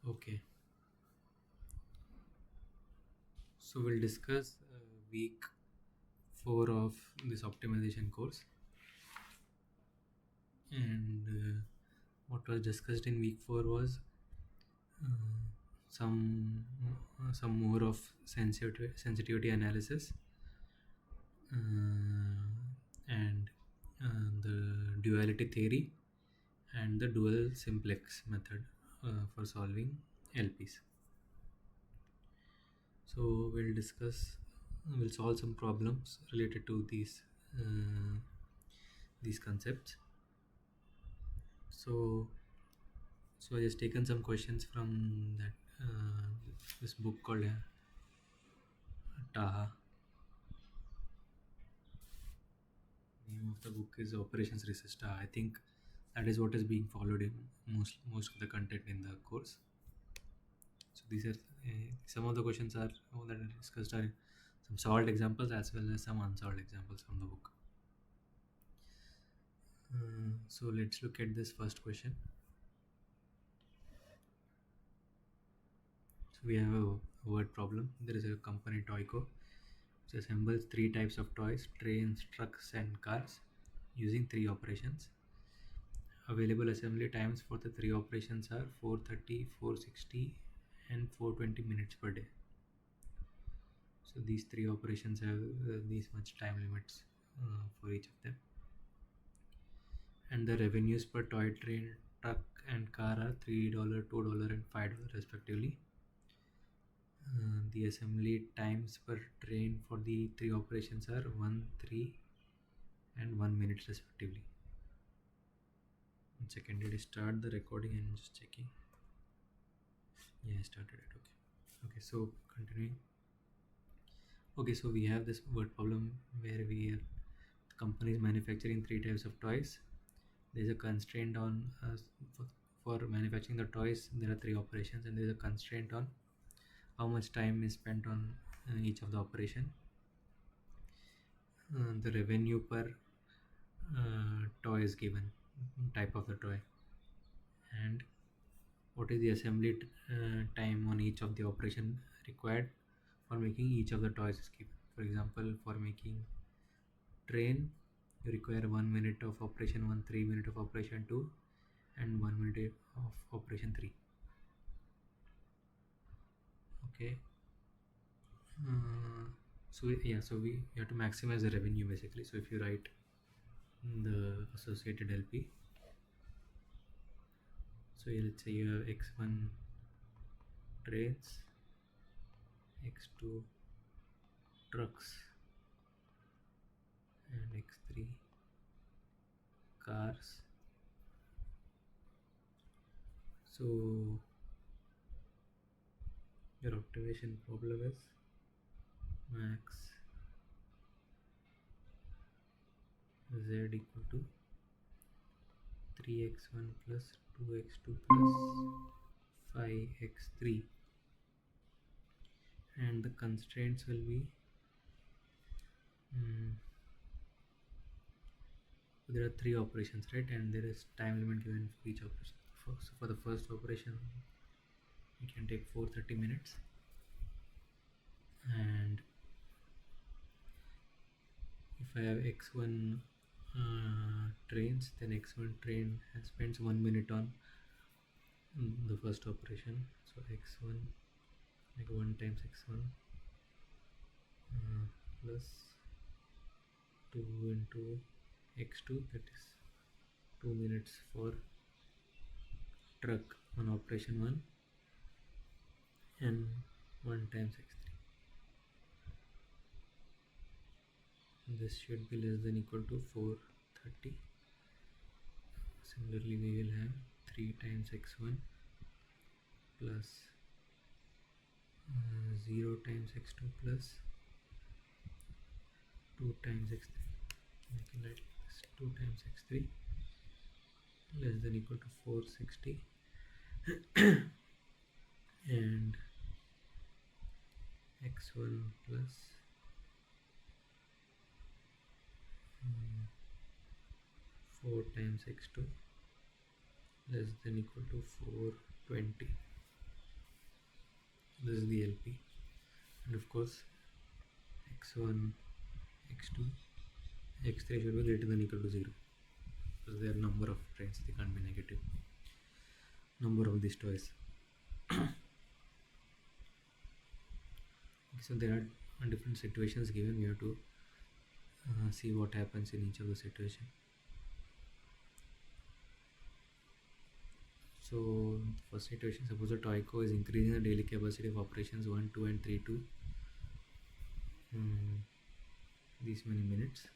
Okay, so we'll discuss week 4 of this optimization course. And what was discussed in week 4 was uh, some more of sensitivity analysis, and the duality theory and the dual simplex method for solving LPs. So we'll solve some problems related to these concepts. So I just taken some questions from that this book called Taha. Name of the book is Operations Research Taha. I think that is what is being followed in most of the content in the course. So these are some of the questions are that are discussed are some solved examples as well as some unsolved examples from the book. So let's look at this first question. So we have a word problem. There is a company Toyco which assembles 3 types of toys: trains, trucks, and cars, using 3 operations. Available assembly times for the 3 operations are 430, 460, and 420 minutes per day. So these 3 operations have these much time limits for each of them. And the revenues per toy, train, truck, and car are $3, $2, and $5 respectively. The assembly times per train for the 3 operations are 1, 3, and 1 minute respectively. 1 second, did I start the recording? I'm just checking. Yeah, I started it. Okay, so continuing. Okay, so we have this word problem where the company is manufacturing 3 types of toys. There's a constraint on for manufacturing the toys. There are 3 operations, and there's a constraint on how much time is spent on each of the operation. The revenue per toy is given, type of the toy, and what is the assembly time on each of the operation required for making each of the toys is given. For example, for making train, you require 1 minute of operation 1, 3 minute of operation 2, and 1 minute of operation 3. Okay. So we have to maximize the revenue basically. So if you write the associated LP, so let's say you have x1 trains, x2 trucks, and x3 cars. So your optimization problem is max z equal to 3x1 plus 2x2 plus 5x3, and the constraints will be there are 3 operations, right? And there is time limit given for each operation. So for the first operation we can take 430 minutes, and if I have x1 trains, then x1 train spends 1 minute on the first operation. So x1, like 1 times x1 plus 2 into x2, that is 2 minutes for truck on operation 1, and 1 times x3. This should be less than equal to 430. Similarly, we will have 3 times x1 plus 0 times x2 plus 2 times x3. We can write this 2 times x3 less than equal to 460, and x1 plus 4 times x2 less than equal to 420. This is the LP, and of course x1, x2, x3 should be greater than or equal to 0, because there are number of trains, they can't be negative number of these toys. So there are different situations given. We have to see what happens in each of the situation. So first situation, suppose a toyco is increasing the daily capacity of operations 1, 2 and 3 to these many minutes.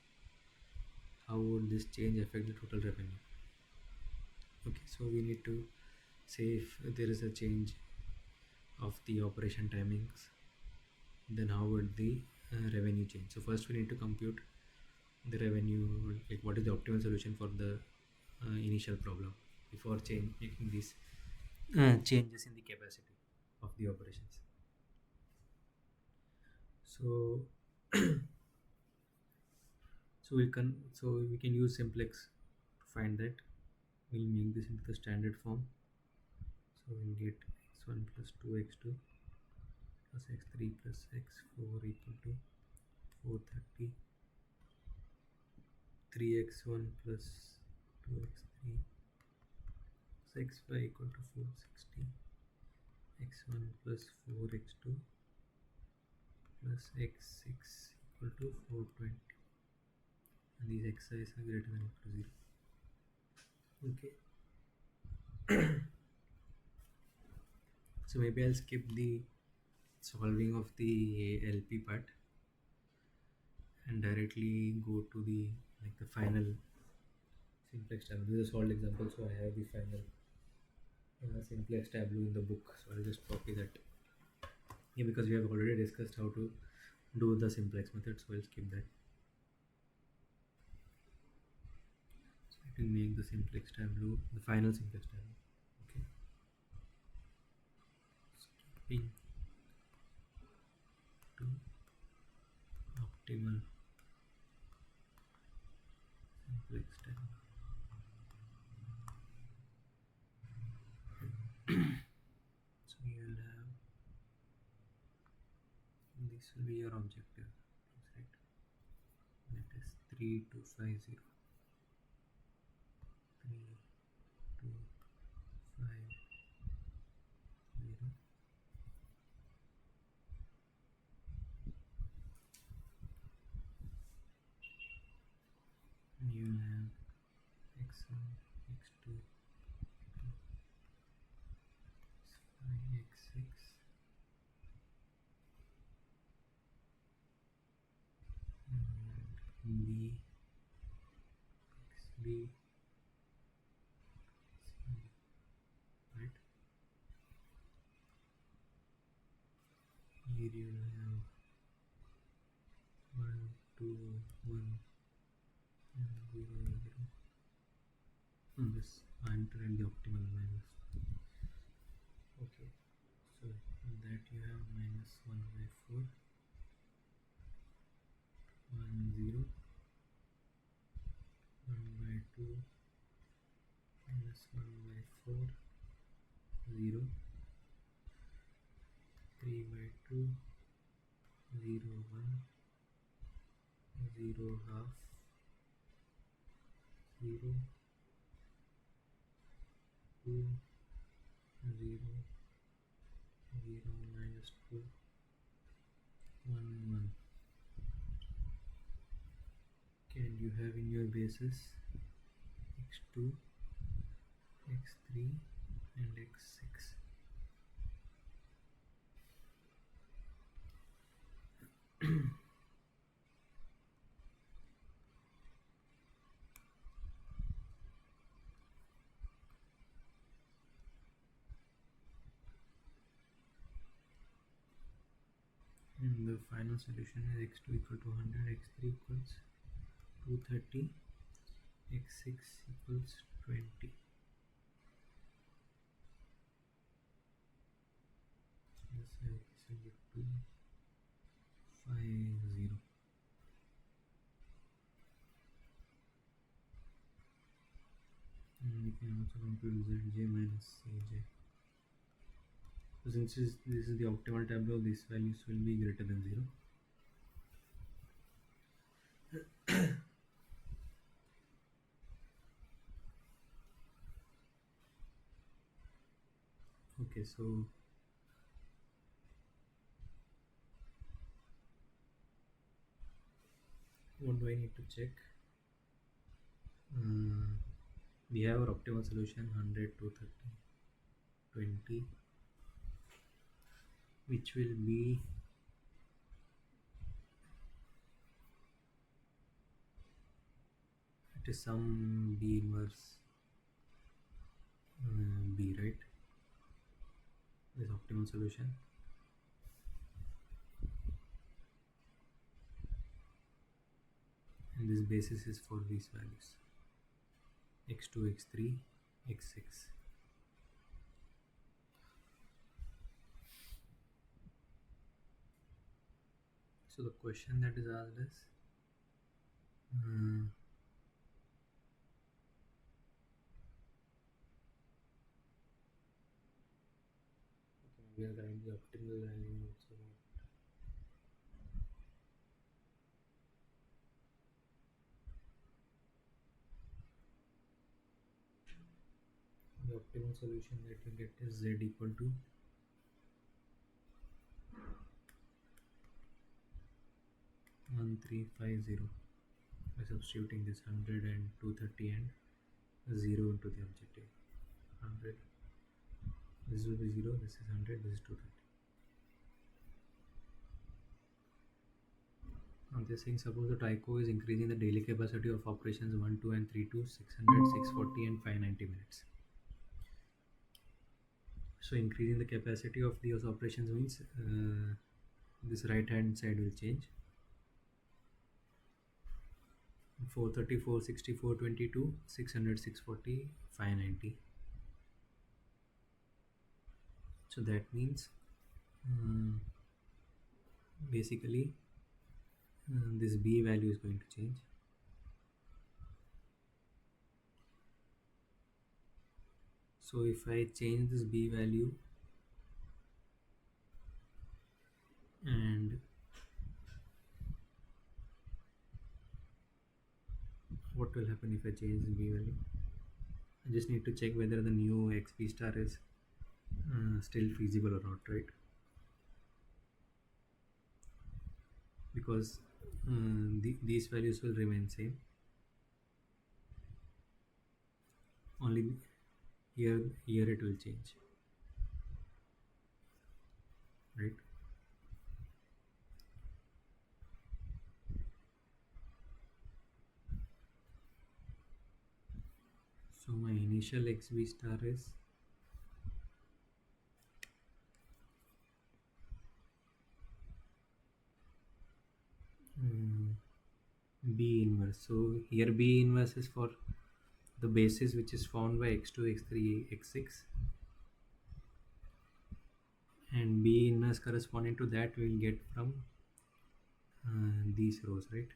How would this change affect the total revenue? Okay, so we need to say if there is a change of the operation timings, then how would the revenue change? So first we need to compute the revenue, like what is the optimal solution for the initial problem before making these changes in the capacity of the operations. So we can use simplex to find that. We'll make this into the standard form. So we'll get x1 plus 2x2 plus x3 plus x4 equal to 430, 3x1 plus 2x3 plus x5 equal to 460, x1 plus 4x2 plus x6 equal to 420, and these xi's are greater than or equal to 0. Okay, so maybe I'll skip the solving of the LP part and directly go to the final simplex tableau. This is a solved example, so I have the final simplex tableau in the book, so I'll just copy that here because we have already discussed how to do the simplex method, so I'll skip that. So I can make the simplex tableau, the final simplex tableau. Okay, skipping to optimal simplex tableau. So you will have, this will be your objective, right? That is 3250, 3250. You will have x1, x2, x5, x6, and b, xb, cb, right? Here you will have 1, 2, 1, and 0, 0. This enter and the optimal minus. Okay, so in that you have minus 1 by 4, 1, 0, 1 by 2, minus 1 by 4, 0, 3 by 2, 0, 1, 0, half, 0, 2, 0, 0, minus 2, 1, 1. Okay, and you have in your bases x2, x3 and x6. And the final solution is x2 equal to 100, x3 equals 230, x6 equals 20. This is 250. And we can also compute zj minus cj. So since this is the optimal tableau, these values will be greater than 0. Okay, so what do I need to check? Uh, we have our optimal solution 100, 230, 20, which will be it is some B inverse B, right? This optimal solution, and this basis is for these values x2, x3, x6. So the question that is asked is we are writing the optimal value also. The optimal solution that we get is z equal to 1350 by substituting this 100 and 230 and 0 into the objective. 100, this will be 0, this is 100, this is 230. Now this thing, suppose the TICO is increasing the daily capacity of operations 1, 2 and 3 to 600, 640 and 590 minutes. So increasing the capacity of those operations means this right hand side will change. 430, 460, 422, 600, 640, 590. So that means basically this B value is going to change. So if I change this B value and what will happen if I change the B value? I just need to check whether the new XP star is still feasible or not, right? Because these values will remain same. Only here it will change, right? So my initial XB star is B inverse. So here B inverse is for the basis which is found by x2, x3, x6, and B inverse corresponding to that we will get from these rows, right?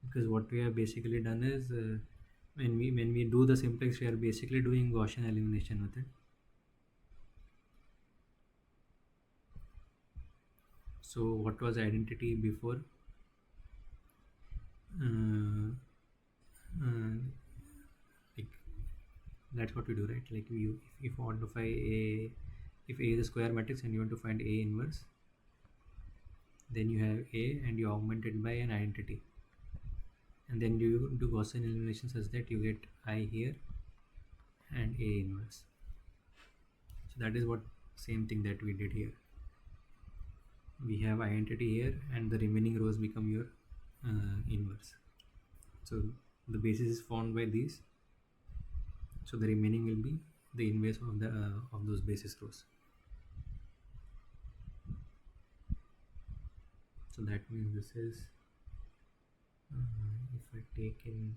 Because what we have basically done is when we do the simplex, we are basically doing Gaussian elimination method. So what was identity before? Like that's what we do, right? Like if you want to find if A is a square matrix and you want to find A inverse, then you have A and you augment it by an identity, and then you do Gaussian elimination such that you get I here and A inverse. So that is what same thing that we did here. We have identity here and the remaining rows become your inverse. So the basis is formed by these, so the remaining will be the inverse of the of those basis rows. So that means this is if I take in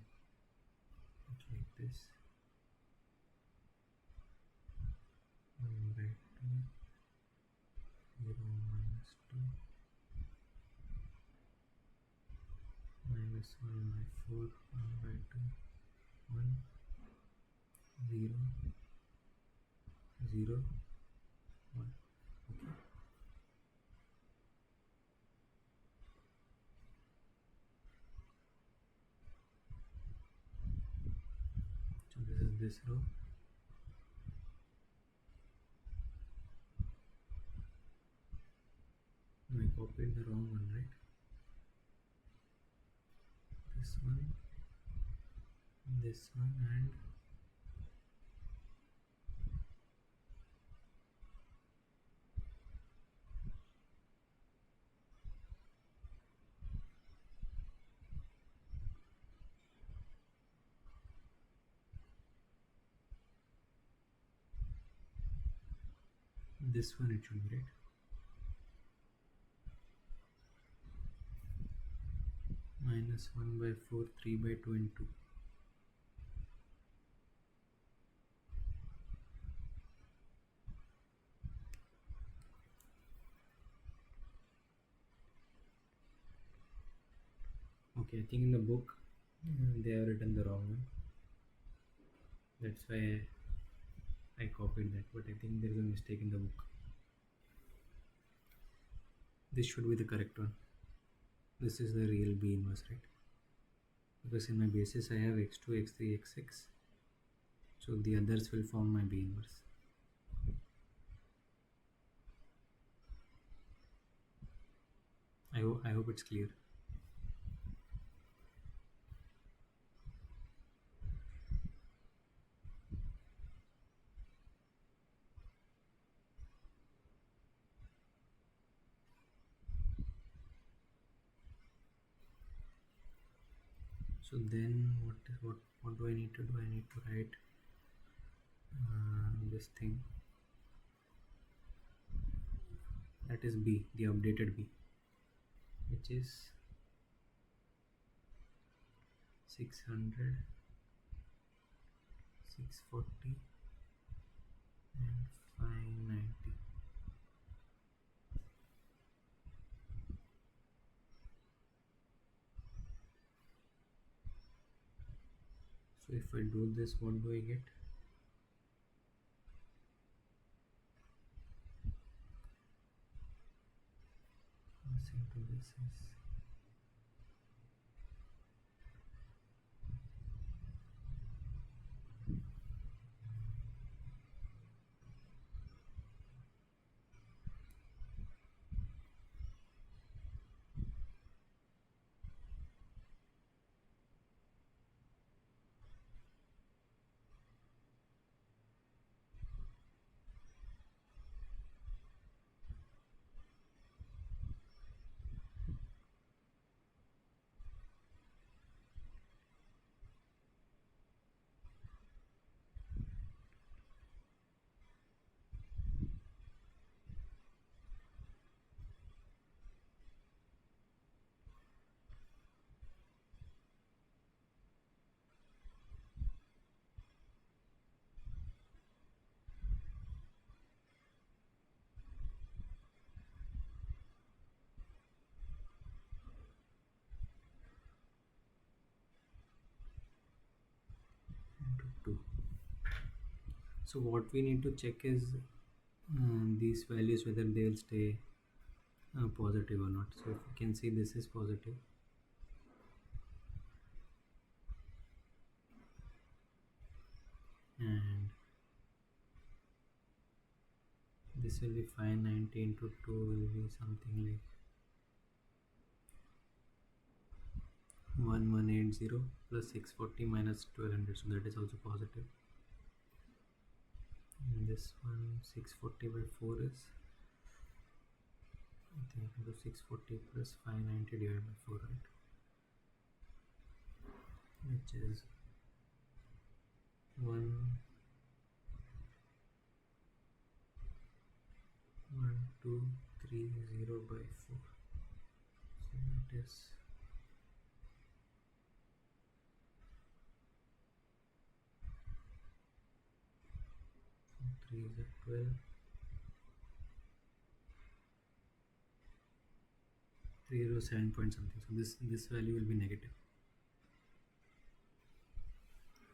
it like this 1 by 2 0 minus 2 minus 1 by 4 1 by 2 1 0 0 this row. I copied the wrong one, right? This one, and this one it should be, right? Minus 1 by 4, 3 by 2 and 2. Okay, I think in the book they have written the wrong one. That's why I copied that, but I think there is a mistake in the book. This should be the correct one. This is the real B inverse, right? Because in my basis I have x2, x3, x6. So the others will form my B inverse. I hope it's clear. So then what do I need to do? I need to write this thing, that is B, the updated B, which is 600, 640 and 590. So if I do this, what do I get? This into this is into 2. So what we need to check is these values, whether they'll stay positive or not. So if you can see, this is positive, and this will be 590 into 2 will be something like 1180 plus 640 minus 1200, so that is also positive. And this one, 640 by 4 is, I think, into 640 plus 590 divided by 4, right? Which is 1230 by 4. So that is 3 is 12, 307 point something. So this value will be negative.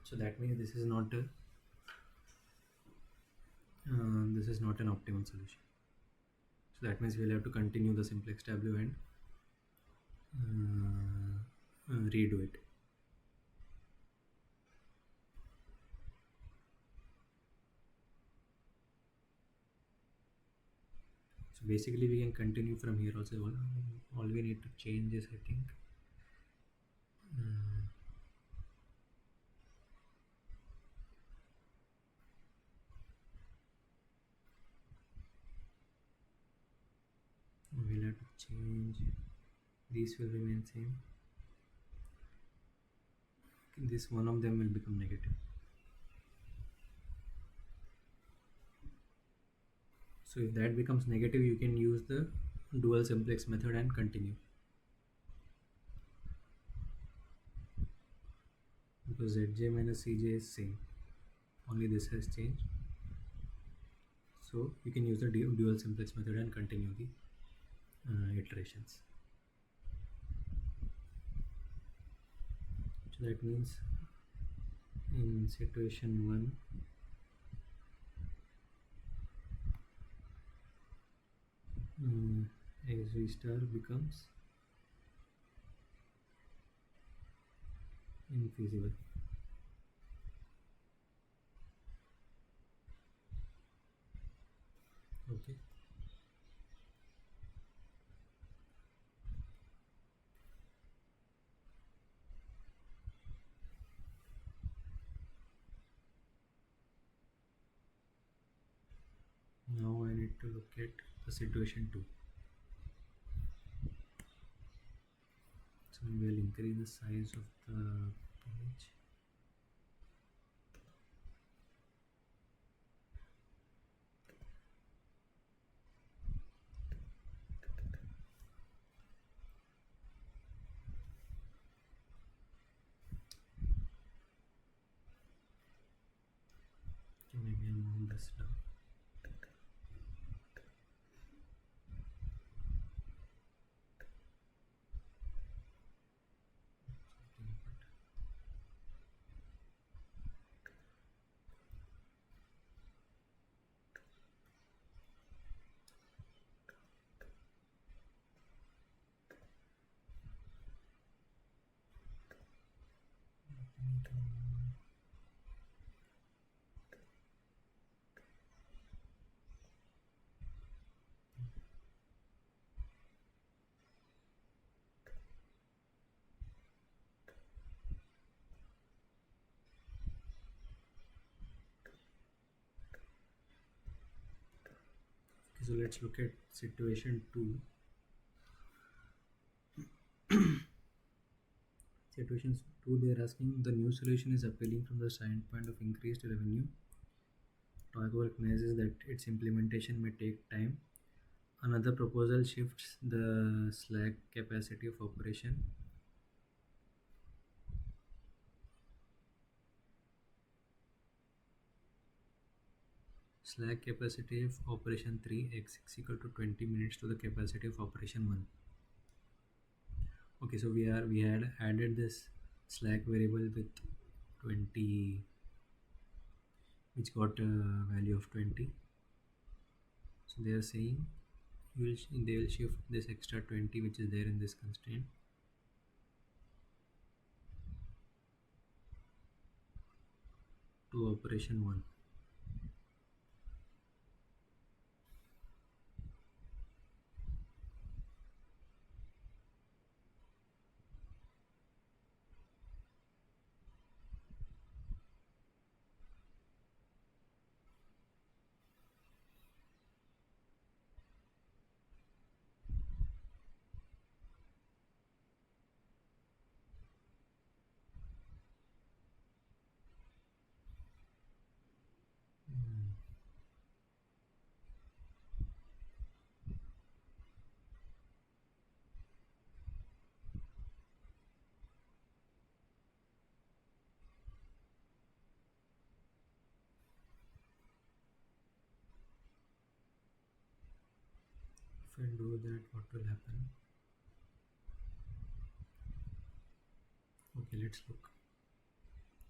So that means this is not an optimal solution. So that means we'll have to continue the simplex W and redo it. So basically we can continue from here also. All we need to change is, I think, mm, we'll have to change, these will remain same, this one of them will become negative. So if that becomes negative, you can use the dual simplex method and continue, because zj minus cj is same, only this has changed. So you can use the dual simplex method and continue the iterations. So that means in situation 1, x v star becomes infeasible. Okay. Now I need to look at the situation 2. So we'll increase the size of the page. Okay, maybe I'll move this down. Okay, so let's look at situation 2. Situation 2, they are asking, the new solution is appealing from the standpoint of increased revenue. Toigo recognizes that its implementation may take time. Another proposal shifts the slack capacity of operation. Slack capacity of operation 3 x is equal to 20 minutes to the capacity of operation 1. Okay, so we had added this slack variable with 20, which got a value of 20. So they are saying they will shift this extra 20 which is there in this constraint to operation 1. If I do that, what will happen? Okay, let's look.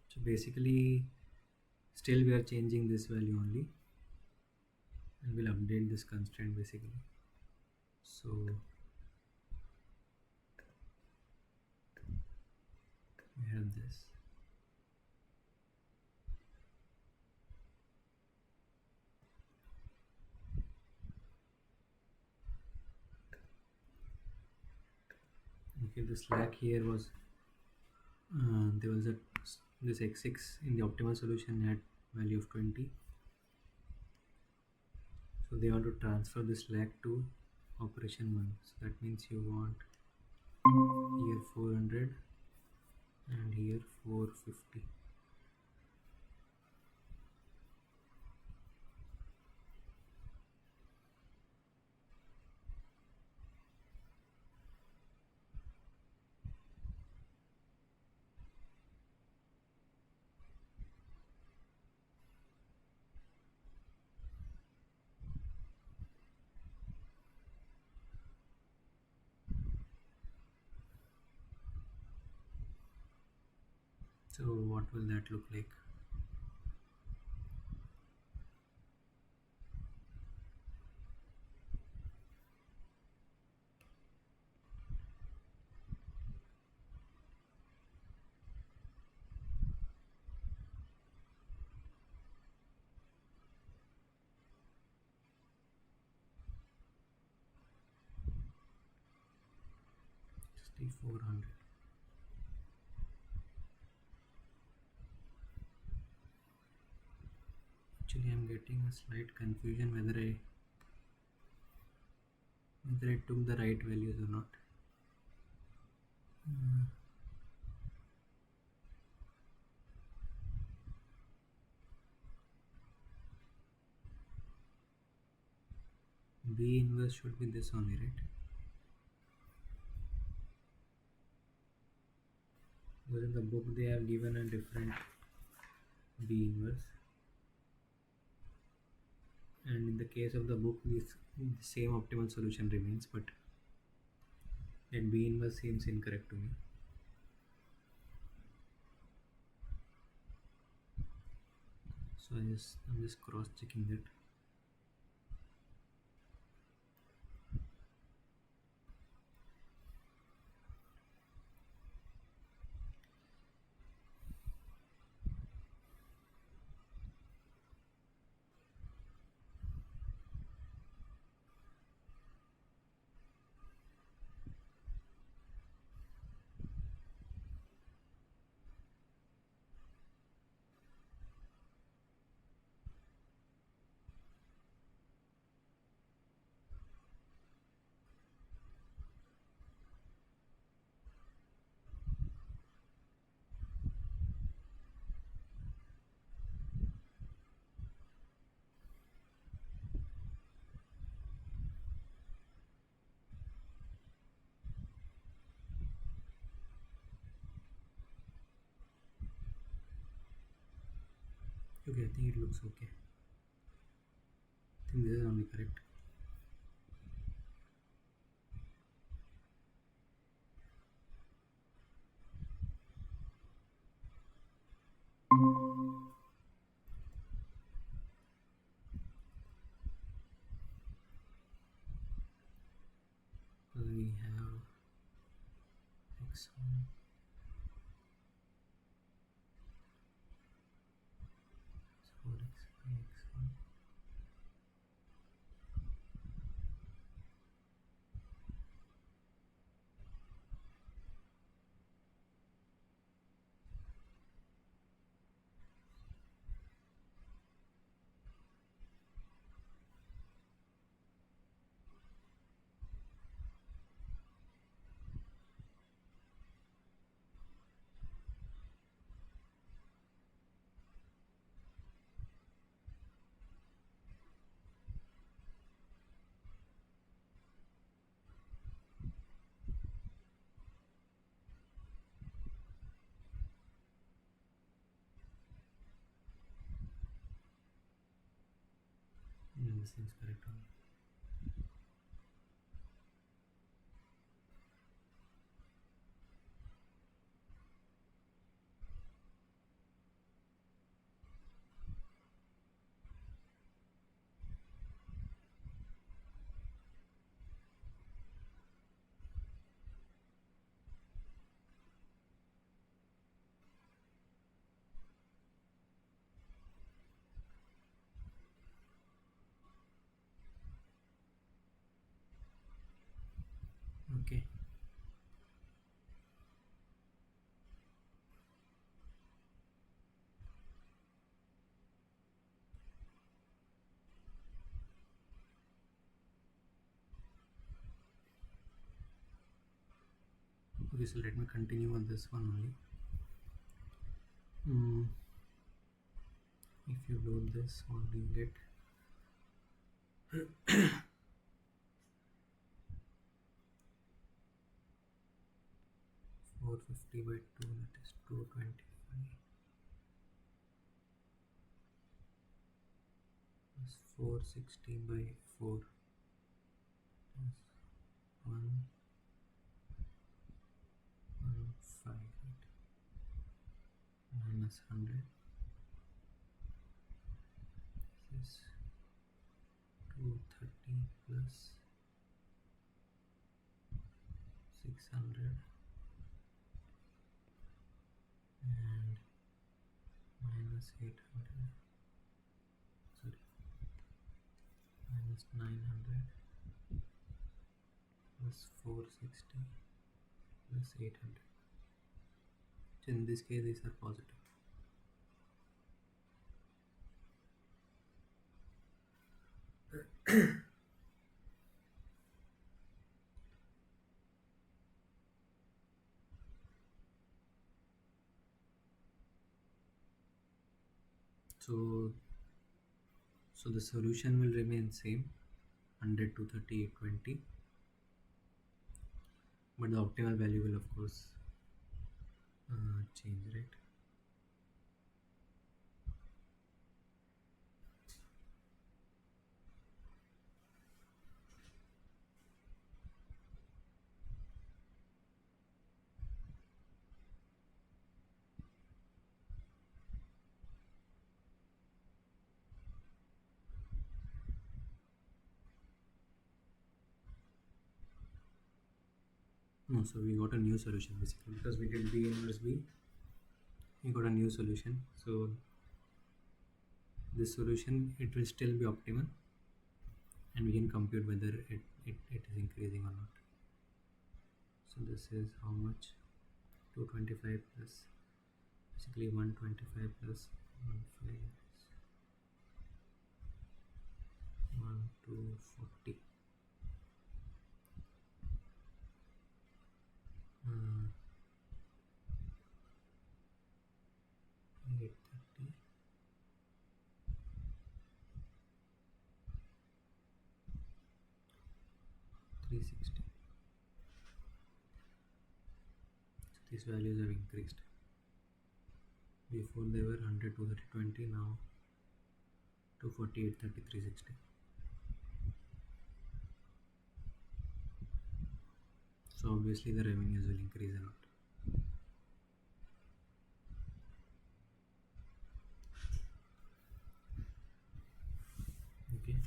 So basically still we are changing this value only, and we'll update this constraint basically. So we have this. Okay, the slack here was there was a this x6 in the optimal solution had value of 20. So they want to transfer the slack to operation 1. So that means you want here 400 and here 450. So what will that look like? Just 400. Actually, I'm getting a slight confusion whether I took the right values or not. Uh, B inverse should be this only, right? Because in the book they have given a different B inverse, and in the case of the book, this the same optimal solution remains, but that B inverse seems incorrect to me. So I'm just cross checking that. Okay, I think it looks okay. I think this is only correct. So we have x1, 4x, x1. This seems correct only. Okay. Okay, so let me continue on this one only. Mm, if you do this, what do you get? 450 by 2, that is 225, plus 460 by 4 is 115, minus 100 is 230 plus 600 and minus 800, sorry, minus 900 plus 460 plus 800. So in this case these are positive. So the solution will remain same, 100, 230, 820, but the optimal value will of course change, right? No, so we got a new solution basically because we did B inverse B. We got a new solution. So this solution, it will still be optimal, and we can compute whether it is increasing or not. So this is how much? 225 plus basically 125 plus 15 is 1240. 830, 360. So these values have increased. Before they were 100, 230, 20, now 240, 830, 360. So obviously the revenues will increase a lot. Okay,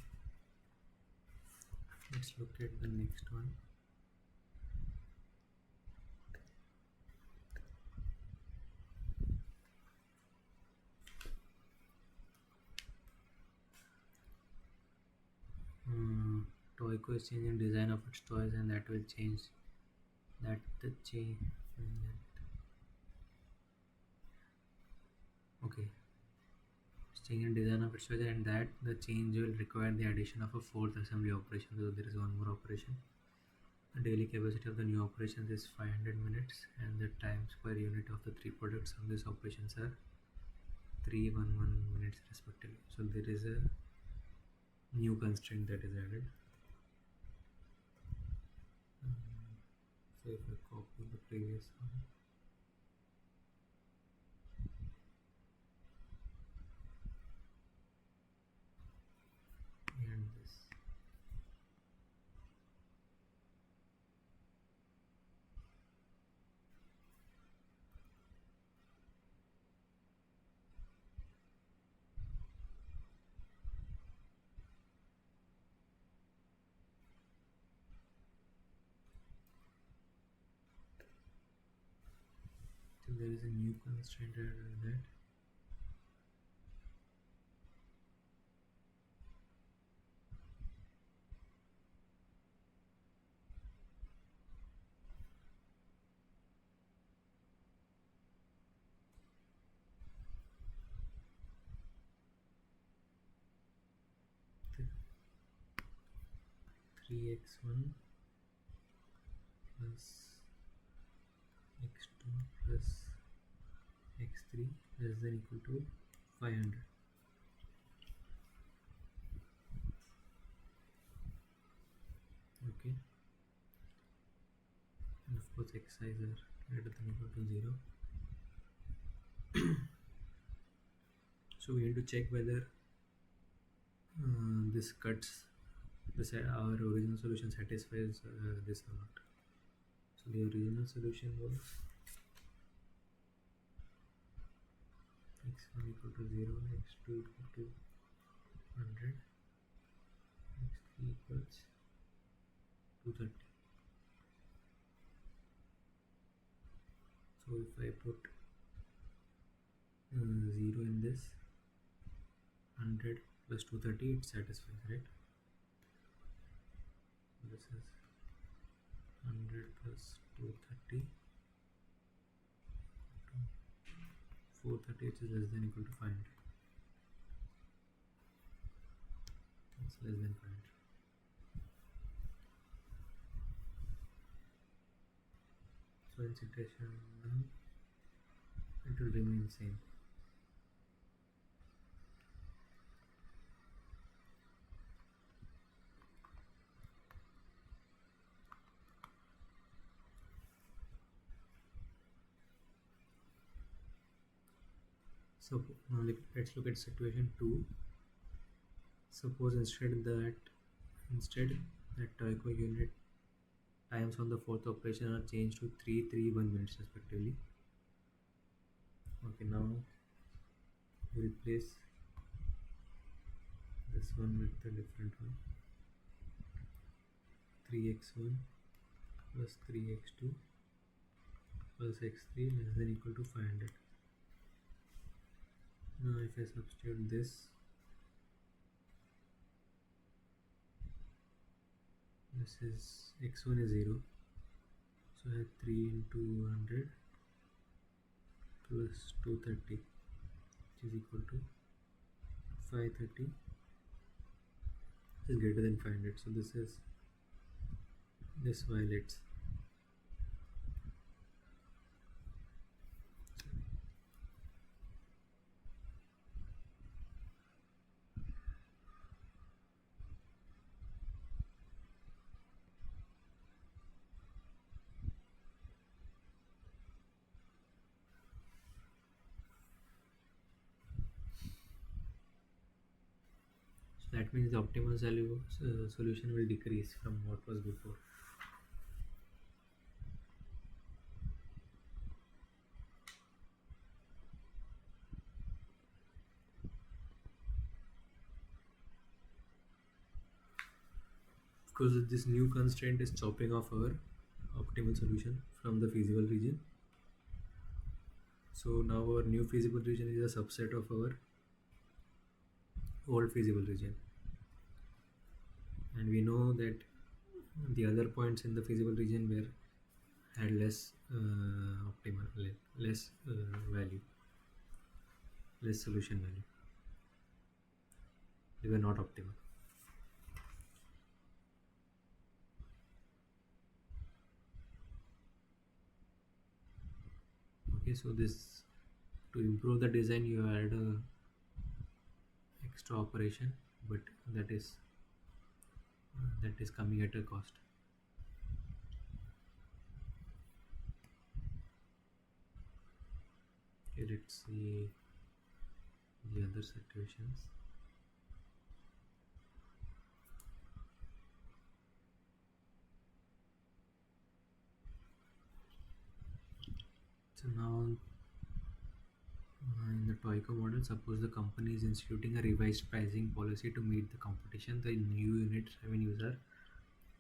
let's look at the next one. Toyco is changing design of its toys, and that will change that the change. Okay, it's changing design of its toys, and that the change will require the addition of a fourth assembly operation. So there is one more operation. The daily capacity of the new operations is 500 minutes, and the times per unit of the three products of these operations are 311 minutes respectively. So there is a new constraint that is added. So if I copy the previous one and this, so there is a new constraint added that 3x1 plus x1 plus x3 less than equal to 500. Okay, and of course xi's are greater than equal to 0. So we need to check whether this cuts this our original solution satisfies this or not. So the original solution was x1 equal to 0, x2 equal to 100, x3 equals 230. So if I put 0 in this, 100 plus 230, it satisfies, right? This is 100 plus 230, 430, which is less than equal to 500. It's less than 500. So in situation 1, it will remain same. So now let's look at situation 2. Suppose instead that Toico unit times on the fourth operation are changed to 3, 3, 1 minutes respectively. Okay, now we replace this one with the different one. 3x1 plus 3x2 plus x3 less than equal to 500. Now if I substitute this is x1 is 0, so I have 3 into 100 plus 230, which is equal to 530, which is greater than 500. So this violates. So that means the optimal solution will decrease from what was before. Because this new constraint is chopping off our optimal solution from the feasible region. So now our new feasible region is a subset of our old feasible region, and we know that the other points in the feasible region had less optimal, less value, less solution value. They were not optimal. Okay, so this, to improve the design, you add a extra operation, but that is coming at a cost. Okay, let's see the other situations. So now in the Toico model, suppose the company is instituting a revised pricing policy to meet the competition. The new unit revenues are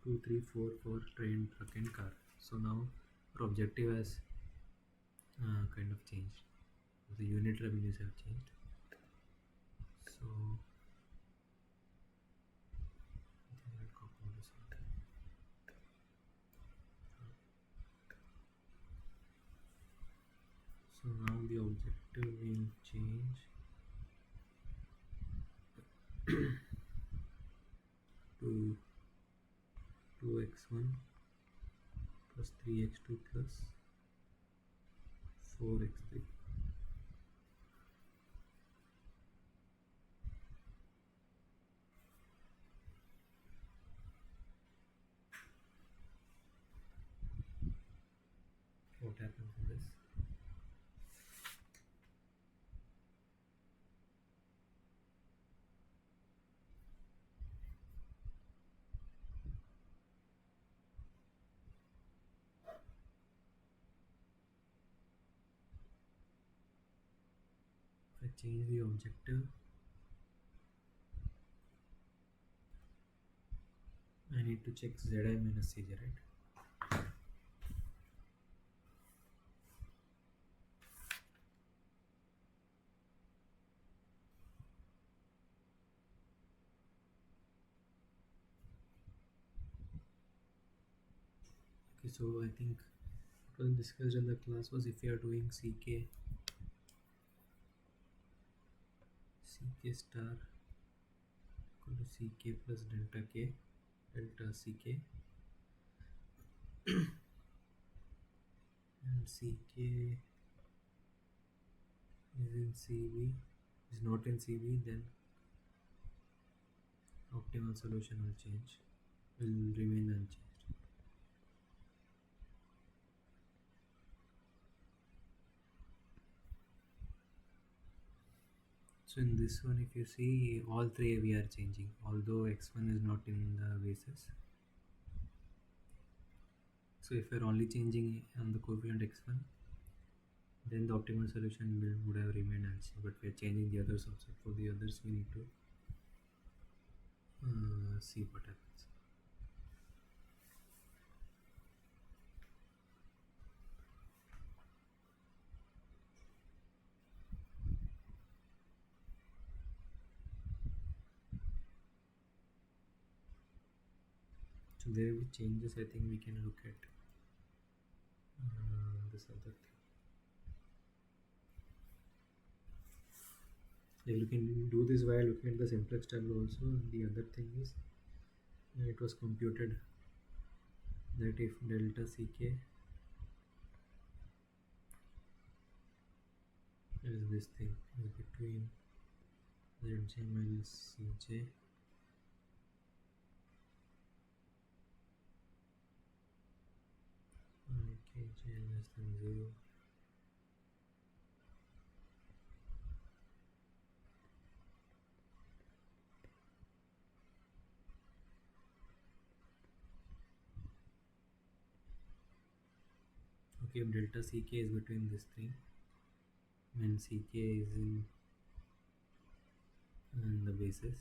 2, 3, 4 for train, truck and car. So now our objective has kind of changed. The unit revenues have changed. So so now the objective will change to 2x1 plus 3x2 plus 4x3. What happens in this? If I change the objective, I need to check Zi minus Cj, right? Okay, so I think what was discussed in the class was if you are doing ck star equal to ck plus delta k, delta ck, and ck is in cv, is not in cv, then optimal solution will change, will remain unchanged. So in this one, if you see, all three we are changing, although x1 is not in the basis. So if we're only changing on the coefficient x1, then the optimal solution would have remained unchanged. But we're changing the others also. For the others, we need to see what happens. So there will be changes. I think we can look at this other thing. Like you can do this while looking at the simplex tableau also. And the other thing is it was computed that if delta ck is this thing is between zj minus cj and kj less than 0, okay, if delta ck is between this thing when ck is in the basis,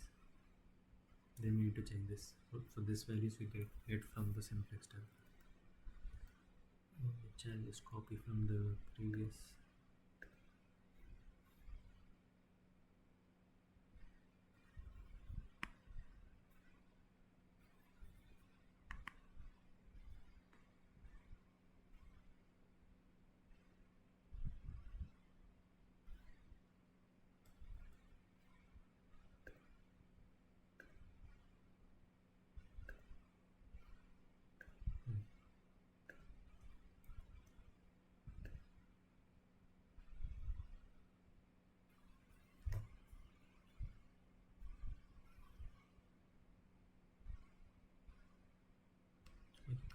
then we need to change this. So this values we get from the simplex tab, which I'll just copy from the previous.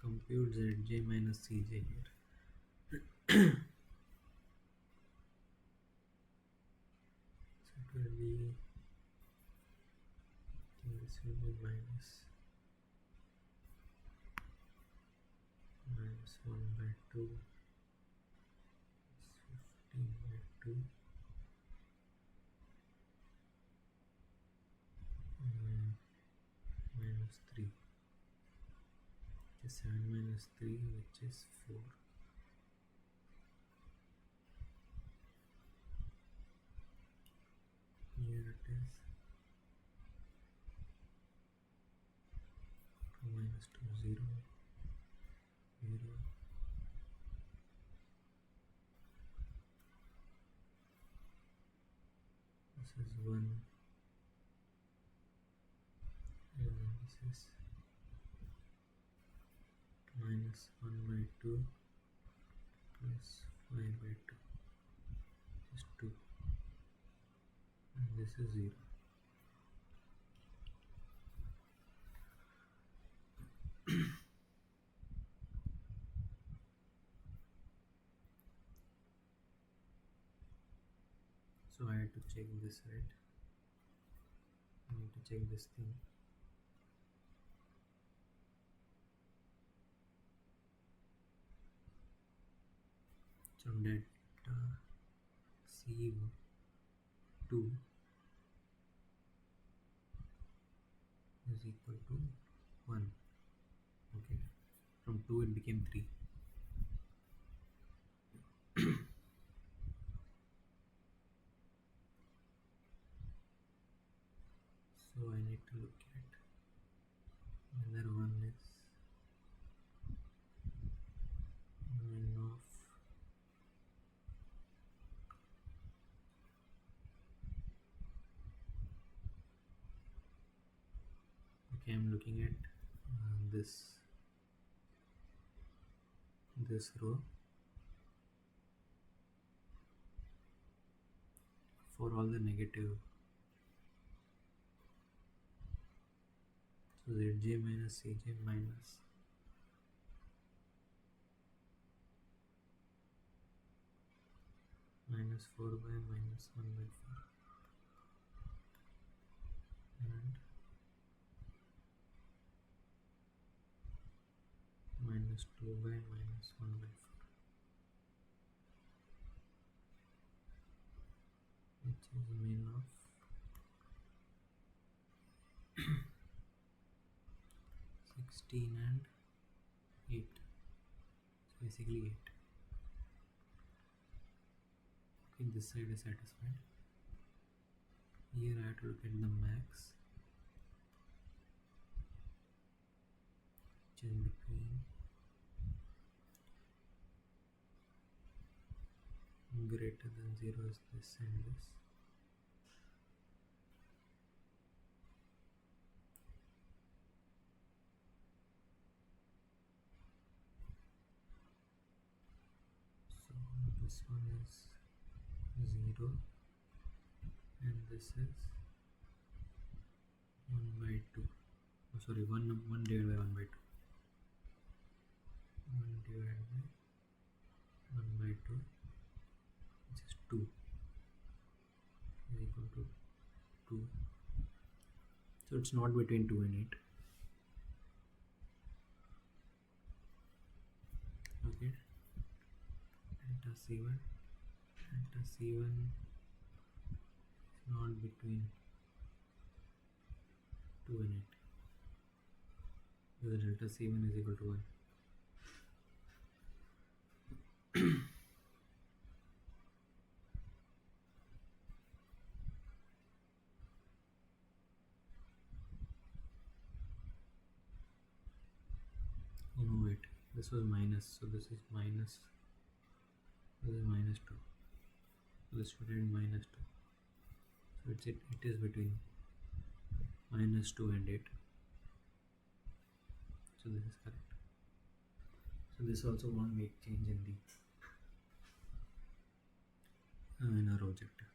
Compute zj minus cj here. So it will be, I think this will be minus 1 by 2 is 15 by 2 minus 3, which is 7 minus 3, which is 4. Here it is 2 minus 2, 0, 0. This is 1, and this is minus 1 by 2 plus 5 by 2. This is 0. So I had to check this, right? I need to check this thing. So delta C2 is equal to 1. Okay, from 2 it became 3. So I need to look at whether 1 is min of okay, I'm looking at this row for all the negative. So Zj minus Cj minus minus 4 by minus 1 by 4 and minus 2 by minus 1 by 4, which is min of 16 and 8. So basically 8. Okay, this side is satisfied. Here I have to look at the max, which is between greater than 0 is this and this. So this one is 0 and this is 1 by 2. Oh, sorry, 1 divided by 1 by 2. 1 divided by 1 by 2, which is 2, is equal to 2. So it's not between 2 and 8. Okay, delta C1 is not between 2 and 8 because delta C1 is equal to 1. Oh no, wait, this was minus, so this is minus, this is minus 2, so this should be minus 2, so it is between minus 2 and 8, so this is correct. So this also won't make change in the in our objective.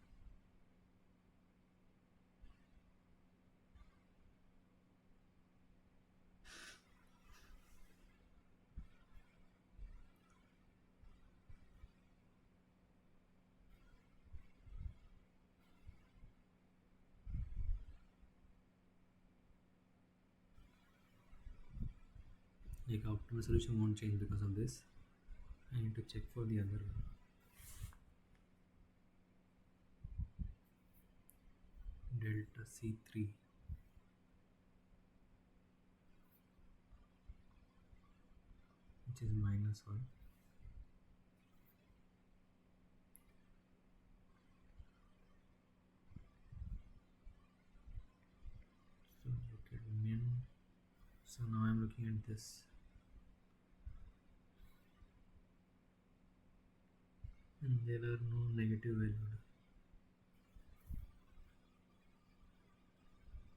Like optimal solution won't change because of this. I need to check for the other one. Delta C3 which is minus 1. So look at min. So now I'm looking at this. And there are no negative valued.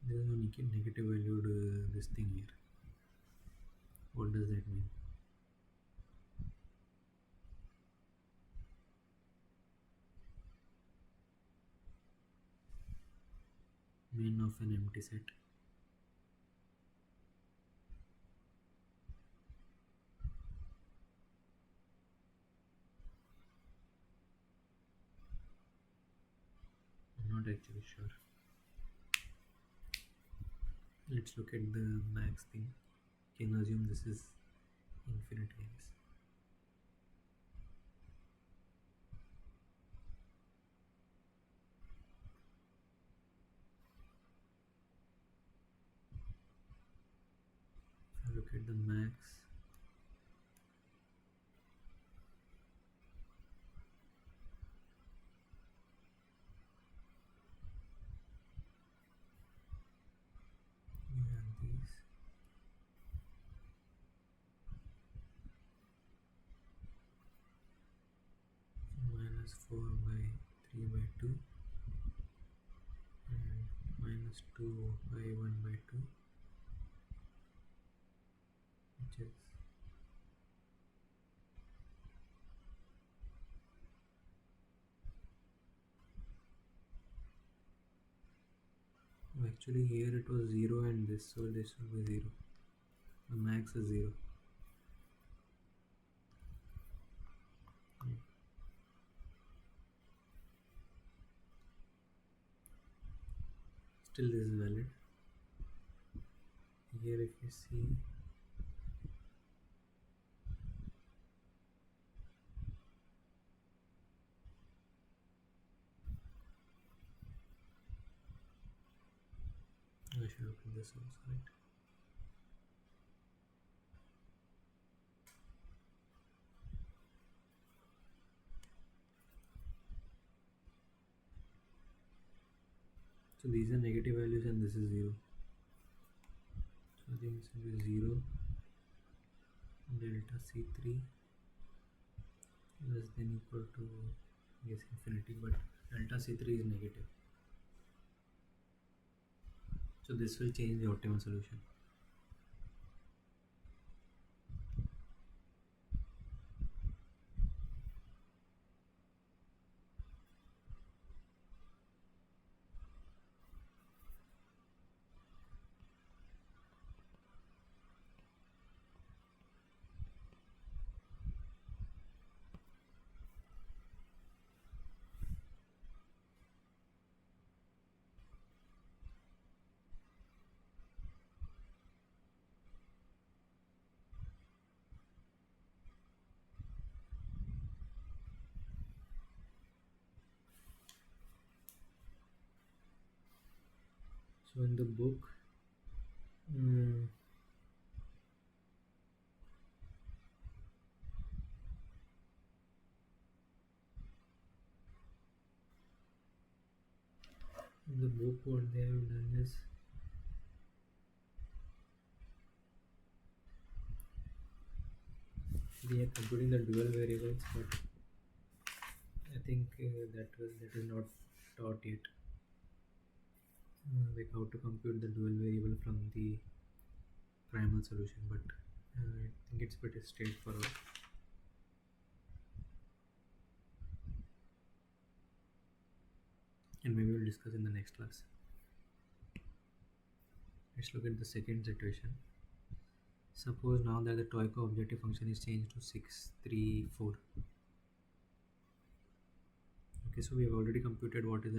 There is no negative valued this thing here. What does that mean? Min of an empty set. I'm not actually sure. Let's look at the max thing. Can assume this is infinity, I guess. If I look at the max, you have these. So minus 4 by 3 by 2 and minus 2 by 1 by 2, which is actually here it was 0 and this, so this will be 0. The max is 0. Still this is valid. Here if you see, I should open this also, right? So these are negative values and this is 0. So I think this will be 0 delta C3 less than equal to, yes, infinity, but delta C3 is negative. So this will change the optimal solution. So in the book, mm, in the book what they have done is they are computing the dual variables, but I think that is not taught yet. Like how to compute the dual variable from the primal solution, but I think it's pretty straightforward. And maybe we'll discuss in the next class. Let's look at the second situation. Suppose now that the Toyko objective function is changed to 6, 3, 4. Okay, so we have already computed what is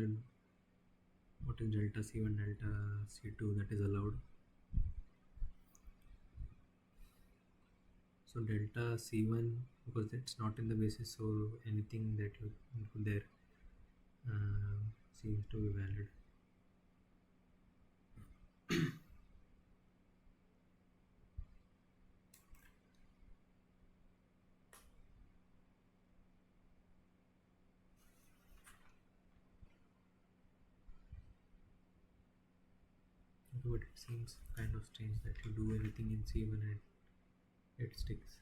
delta C1, delta C2 that is allowed. So delta C1, because it's not in the basis, so anything that you input there seems to be valid. But it seems kind of strange that you do everything in C1 and it sticks.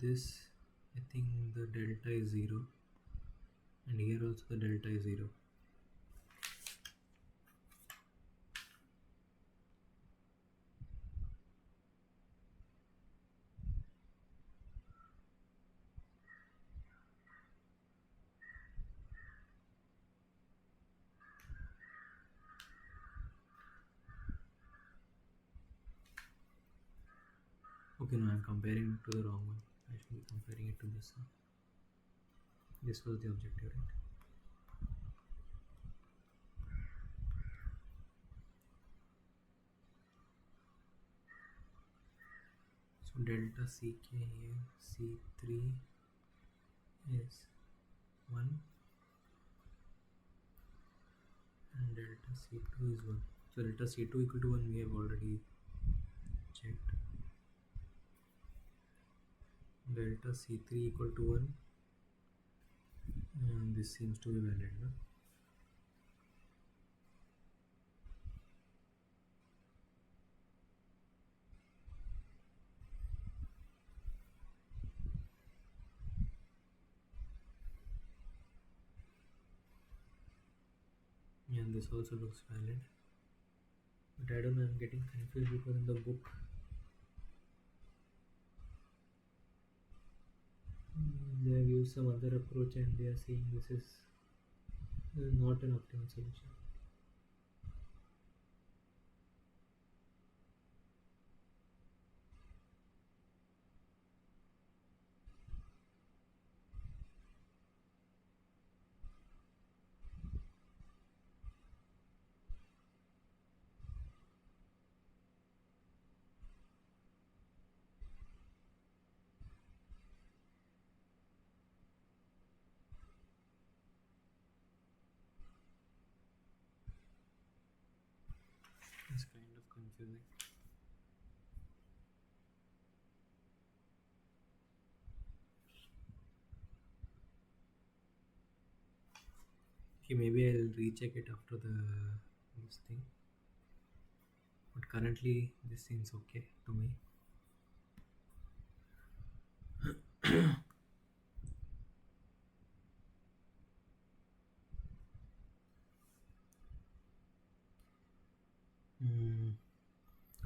this, I think the delta is 0, and here also the delta is 0. Okay, no, I'm comparing it to the wrong one. I should be comparing it to this one. This was the objective, right? So delta ck here, c3 is 1 and delta c2 is 1. So delta c2 equal to 1 we have already checked. Delta c3 equal to 1, and this seems to be valid, no? And this also looks valid, but I don't know, I'm getting confused because in the book they have used some other approach and they are saying this is not an optimal solution. It's kind of confusing. Okay, maybe I'll recheck it after this thing. But currently this seems okay to me.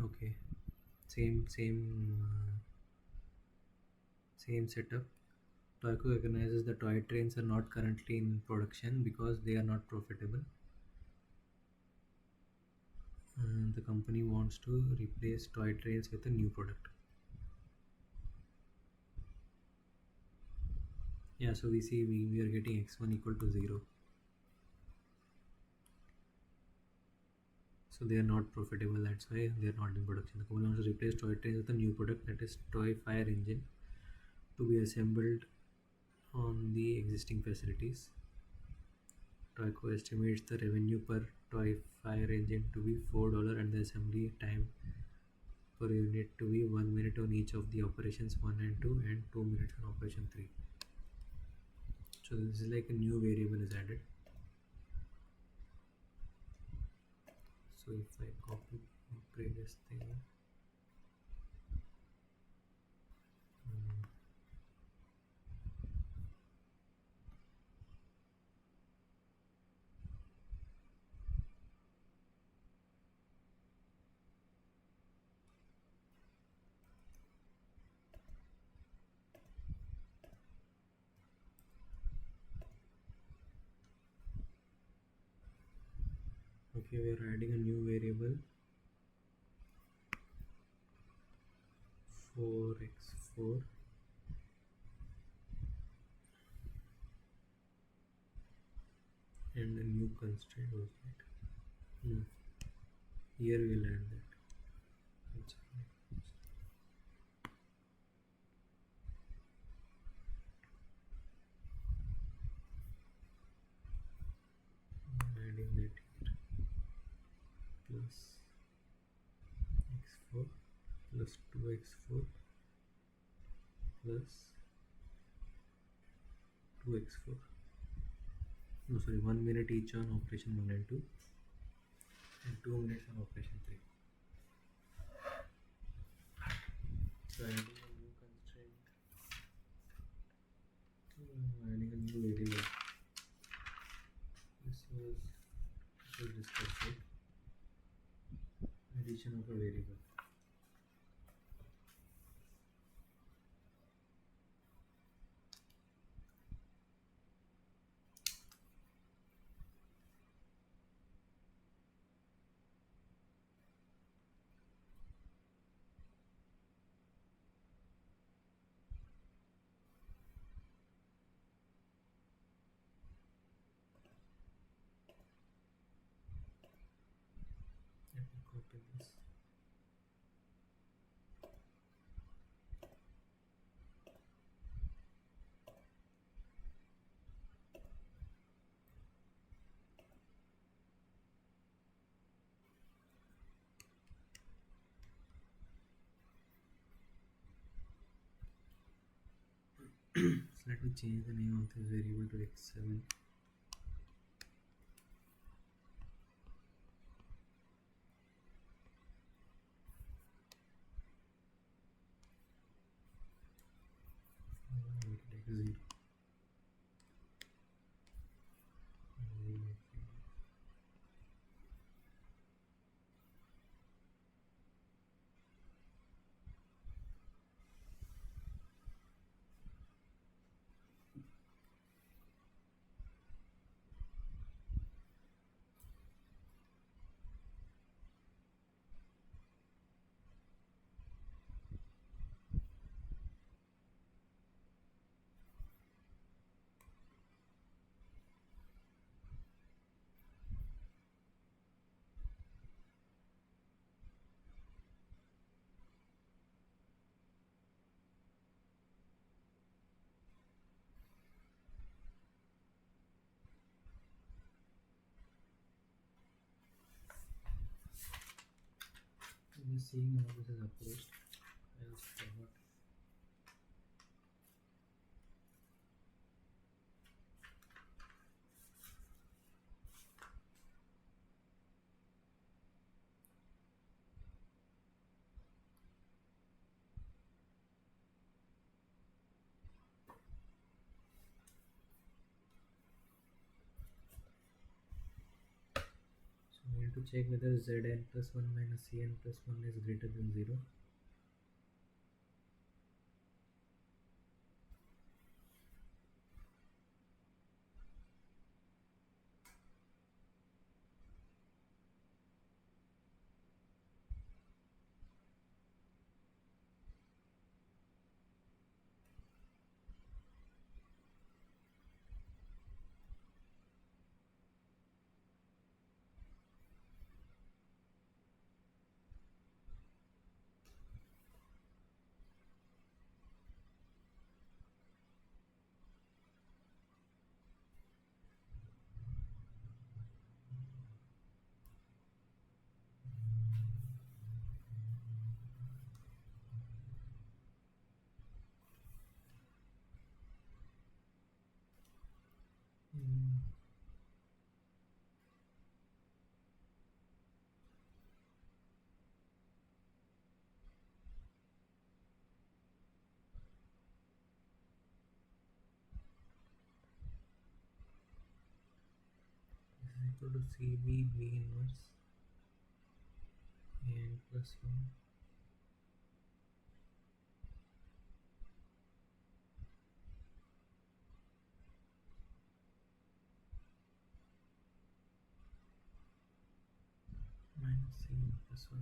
Okay, same setup. Toyco recognizes the toy trains are not currently in production because they are not profitable. The company wants to replace toy trains with a new product. Yeah, so we see we are getting x1 equal to 0. So they are not profitable, that's why they are not in production. The company wants to replace toy trains with a new product, that is toy fire engine, to be assembled on the existing facilities. Toyco estimates the revenue per toy fire engine to be $4 and the assembly time per unit to be 1 minute on each of the operations 1 and 2 and 2 minutes on operation 3. So this is like a new variable is added. So if I copy the previous thing, okay, we are adding a new variable 4x4 and a new constraint was it. Here we will add that. That's fine. Adding that here plus x4 plus 2x4 plus 2x4. No, sorry, 1 minute each on operation 1 and 2 and 2 minutes on operation 3. So adding a new constraint Adding a new variable. This was discussed, right? Addition of a variable. Let me copy this. So let me change the name of this variable to x7. X0. I'm just seeing how this is approached. I also forgot. So we need to check whether zn plus 1 minus cn plus 1 is greater than 0. Mm. This is equal to cb b inverse an plus 1 minus cn plus 1.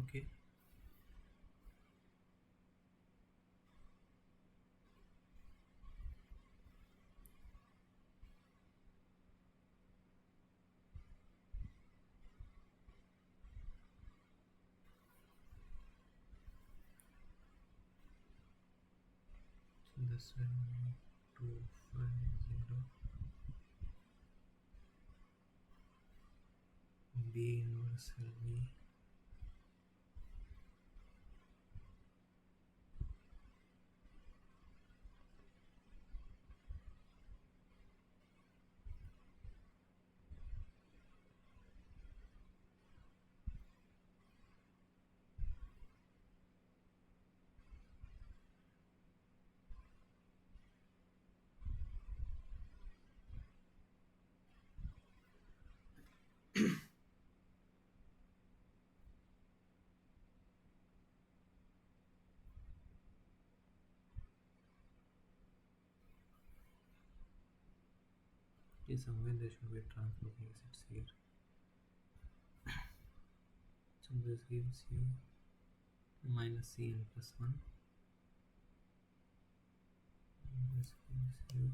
Okay. So this will be 250 b inverse will be Okay, somewhere there should be a transpose. Yes, it's here. So this gives you minus cn plus 1. This gives you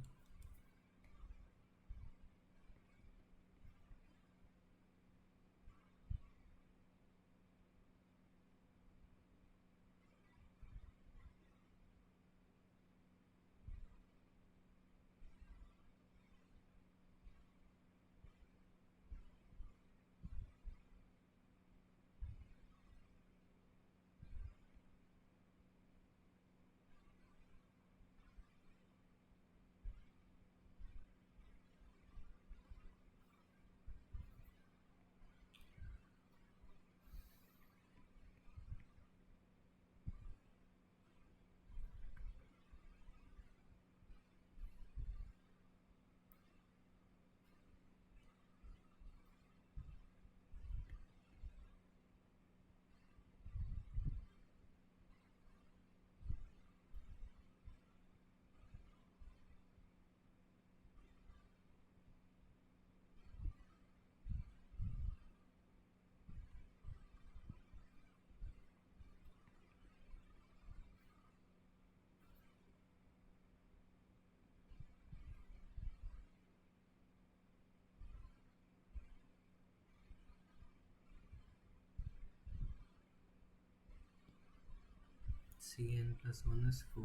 cn plus 1 is 4.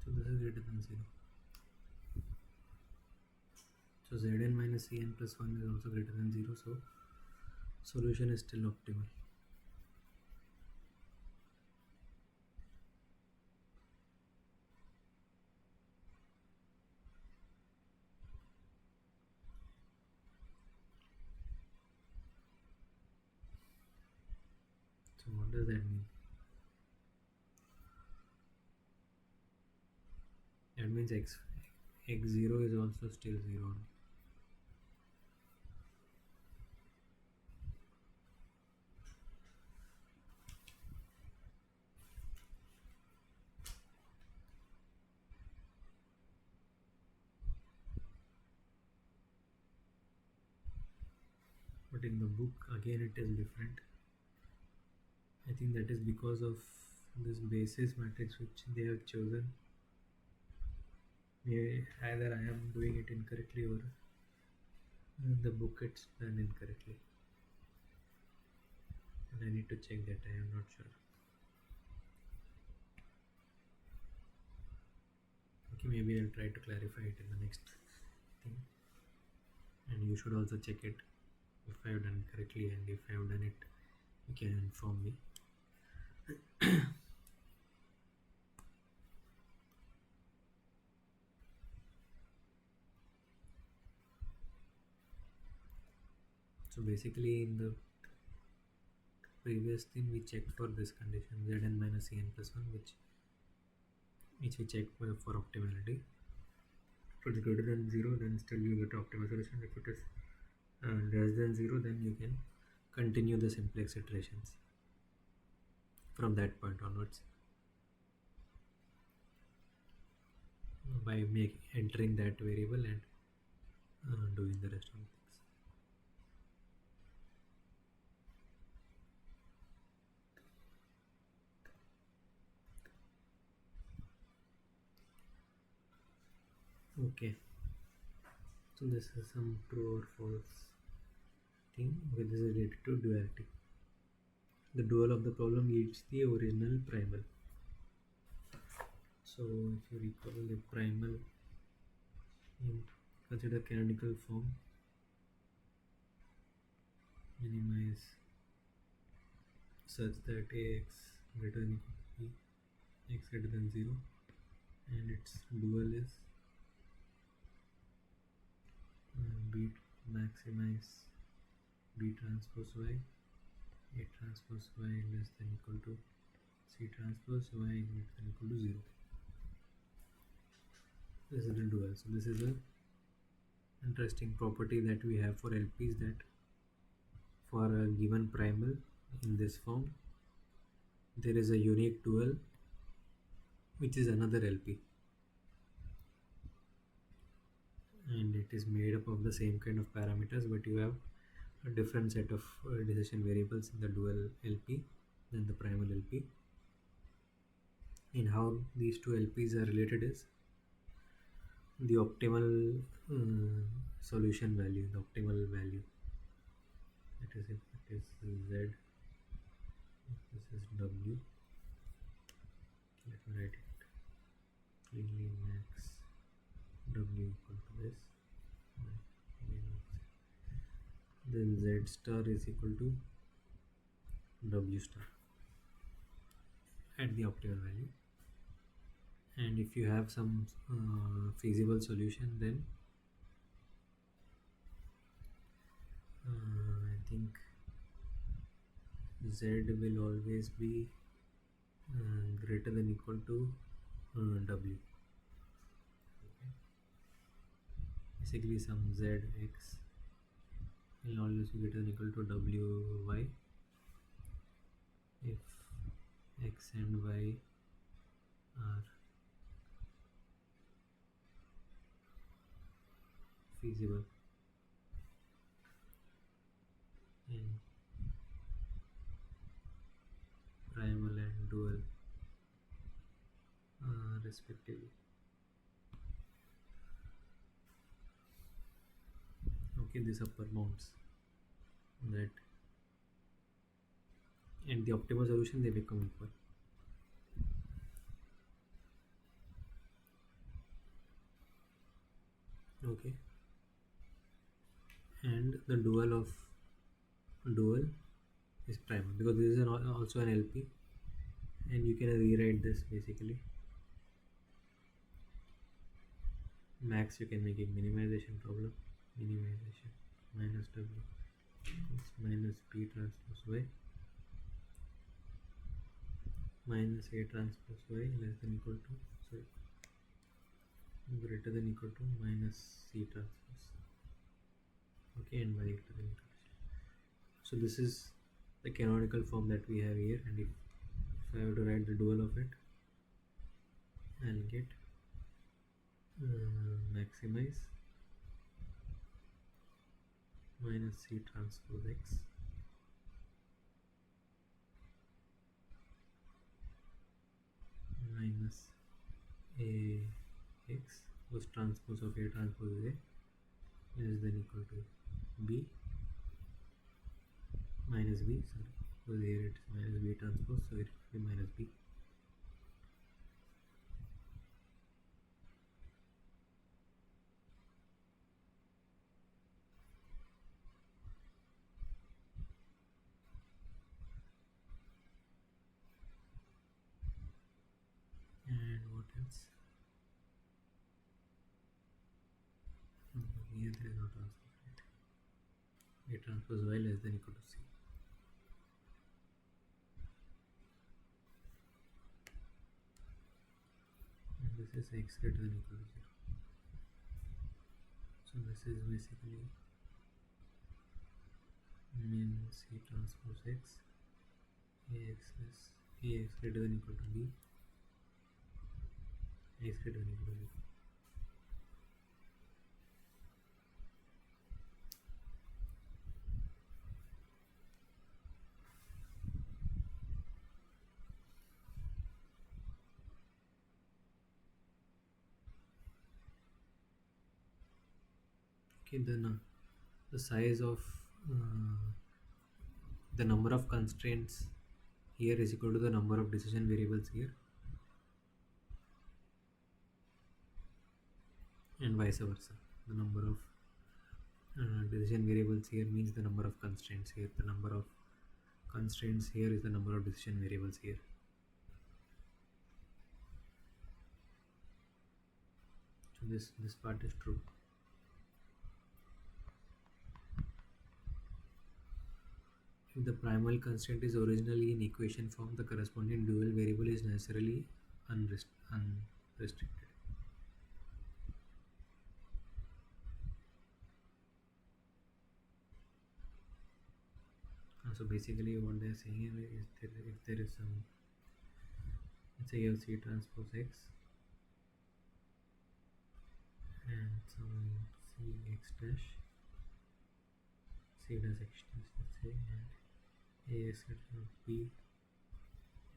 So this is greater than 0. So Zn minus Cn plus 1 is also greater than 0. So solution is still optimal. So what does that mean? That means x0 is also still 0. But in the book again it is different. I think that is because of this basis matrix which they have chosen. Either I am doing it incorrectly or the book it's done incorrectly. And I need to check that. I am not sure. Okay, maybe I'll try to clarify it in the next thing. And you should also check it if I have done correctly, and if I have done it, you can inform me. So basically in the previous thing we checked for this condition Zn minus Cn plus 1 which we checked for optimality. If it is greater than 0 then still you get optimal solution. If it is less than 0 then you can continue the simplex iterations from that point onwards by entering that variable and doing the rest of the things. Okay, so this is some true or false thing which is related to duality. The dual of the problem yields the original primal. So if you recall the primal, consider canonical form, minimize such that ax greater than equal to b, x greater than 0, and its dual is b maximize b transpose y, a transpose y less than equal to c transpose y greater than equal to 0. This is the dual. So this is a interesting property that we have for LPs, that for a given primal in this form there is a unique dual which is another LP, and it is made up of the same kind of parameters, but you have a different set of decision variables in the dual LP than the primal LP. And how these two LPs are related is the optimal solution value, the optimal value. That is, if it is Z, this is W. Let me write it cleanly. Max W equal to this. Then Z star is equal to W star at the optimal value. And if you have some feasible solution, then I think Z will always be greater than equal to W. Okay. Basically, some Zx will always be greater than equal to Wy if X and Y are feasible in primal and dual respectively. Okay, this upper bounds that, and the optimal solution, they become equal. Okay, and the dual of dual is primal because this is also an LP, and you can rewrite this basically. Max, you can make a minimization problem. Minimization minus W equals minus P transpose Y minus A transpose Y less than equal to, sorry, greater than equal to minus C transpose. Okay, and Y greater than equal to. So this is the canonical form that we have here, and if I have to write the dual of it, I'll get maximize minus C transpose X minus A X was transpose of A transpose A less than equal to B minus B, sorry, because here it is minus B transpose, so it will be minus B. And what else? Here there is no transpose, right? A transpose Y less than equal to C. And this is X greater than equal to 0. So this is basically min C transpose X, AX is AX greater than equal to B, X greater than equal to B. Okay, then the size of the number of constraints here is equal to the number of decision variables here, and vice versa. The number of decision variables here means the number of constraints here. The number of constraints here is the number of decision variables here. So this part is true. If the primal constraint is originally in equation form, the corresponding dual variable is necessarily unrestricted. So basically what they're saying here is that if there is some, let's say you have C transpose X and some C X dash, C dash X dash, let's say, and A X equal to B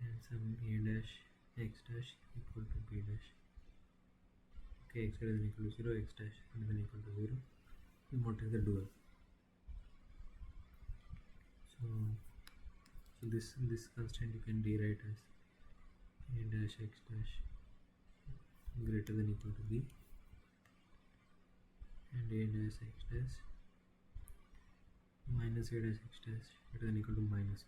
and some A dash X dash equal to B dash. Okay, X greater than equal to 0, X dash greater than equal to 0. And what is the dual? So this constraint you can rewrite as A dash X dash greater than equal to B and A dash X dash minus A dash X dash greater than equal to minus B.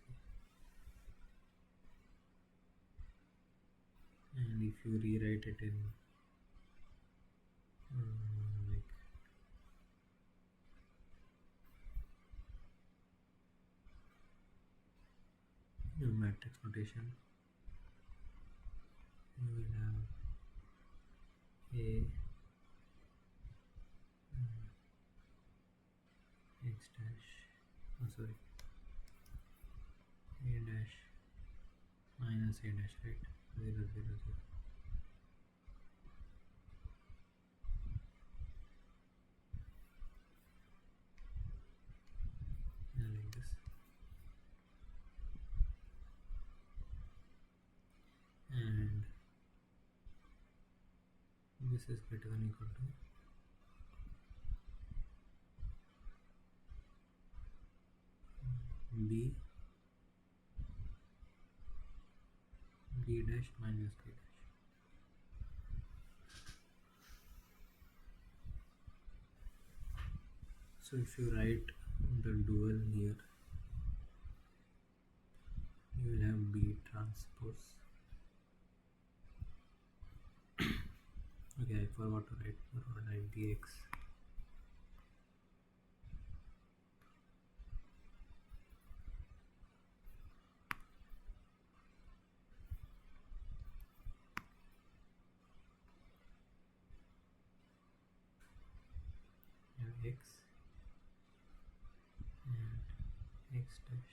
And if you rewrite it in like matrix notation, you will have A X dash, oh sorry, A dash minus A dash, right? 0 0 0. Like this. And this is greater than equal to B dash minus B dash. So if you write the dual here, you will have B transpose. Okay, I forgot to write BX. X and X dash.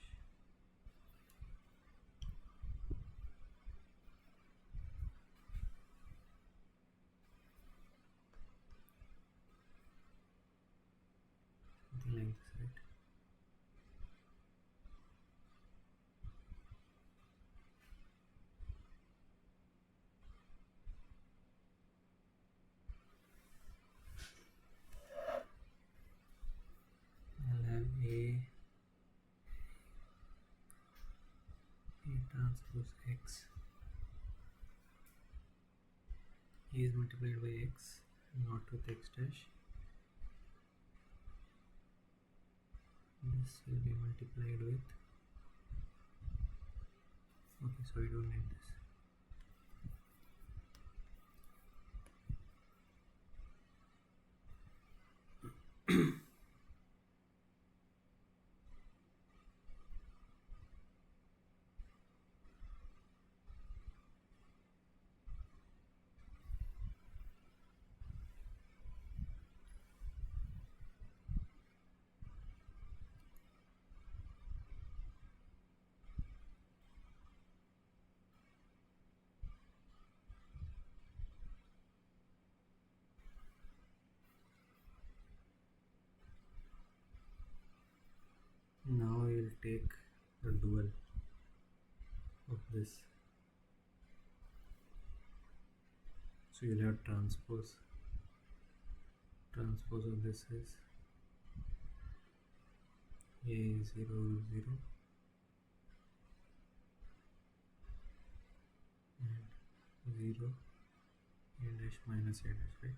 Something like this, right? I'll have A transpose X. A is multiplied by X, not with X dash. This will be multiplied with, okay, so we don't need this. Now we will take the dual of this. So you'll have transpose of this is A 0 0 and 0 A dash minus A dash, right?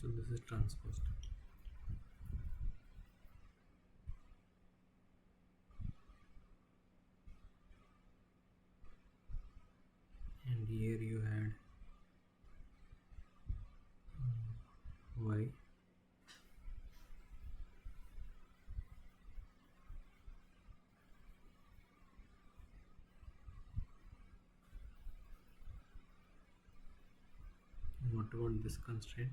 So this is transposed. And here you had what about this constraint?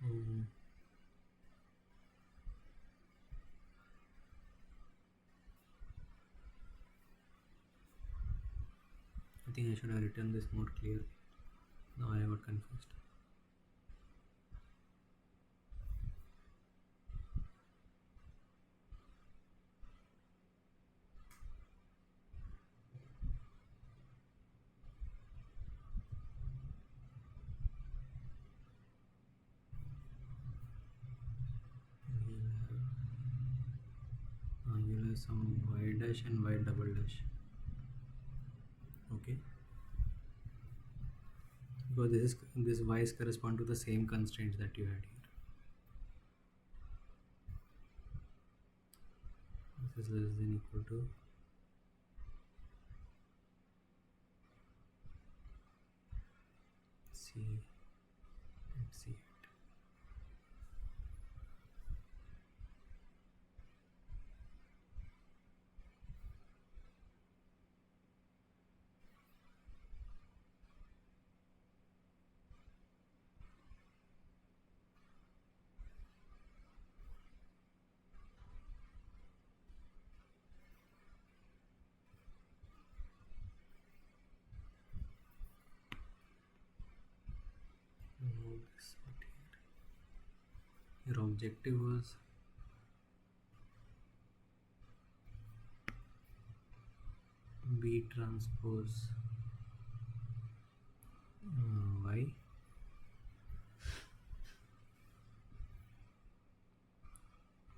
Mm, I think I should have written this more clearly. Now I got confused. You'll have some y dash and y double dash. Okay, because this y's correspond to the same constraints that you had here. This is less than equal to c and c. Now this what here. Your objective was B transpose y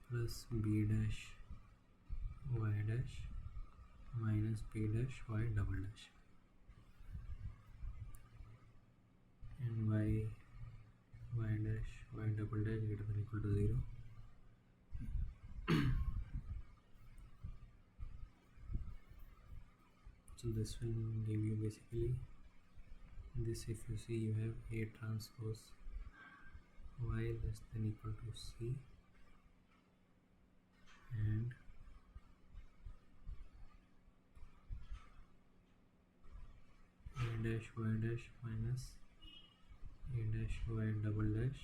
plus B dash y dash minus B dash y double dash, and y dash y double dash greater than equal to 0. So this will give you basically this. If you see, you have A transpose y less than equal to c, and A dash y dash minus A dash y double dash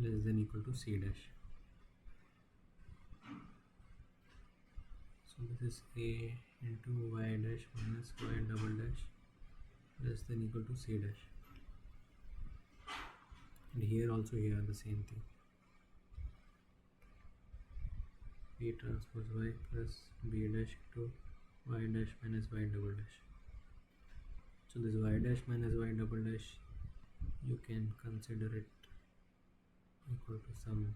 less than equal to c dash. So this is A into y dash minus y double dash less than equal to c dash, and here also you have the same thing. B transpose y plus B dash into y dash minus y double dash. So this y dash minus y double dash, you can consider it equal to some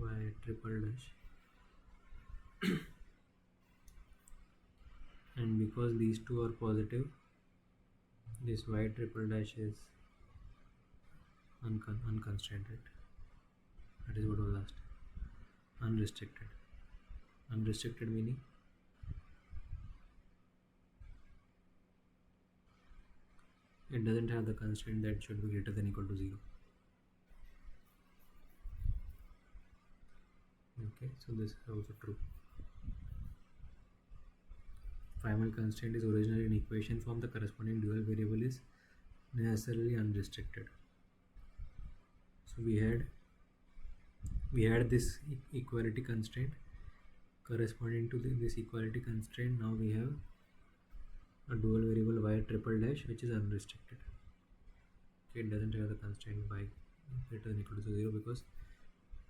y triple dash, and because these two are positive, this y triple dash is unconstrained, right? That is what was asked. Unrestricted. Unrestricted meaning it doesn't have the constraint that should be greater than equal to 0. Okay, so this is also true. Primal constraint is originally an equation form. The corresponding dual variable is necessarily unrestricted. So we had this equality constraint. Corresponding to this equality constraint, now we have a dual variable y triple dash which is unrestricted. Okay, it doesn't have the constraint y greater than equal to 0 because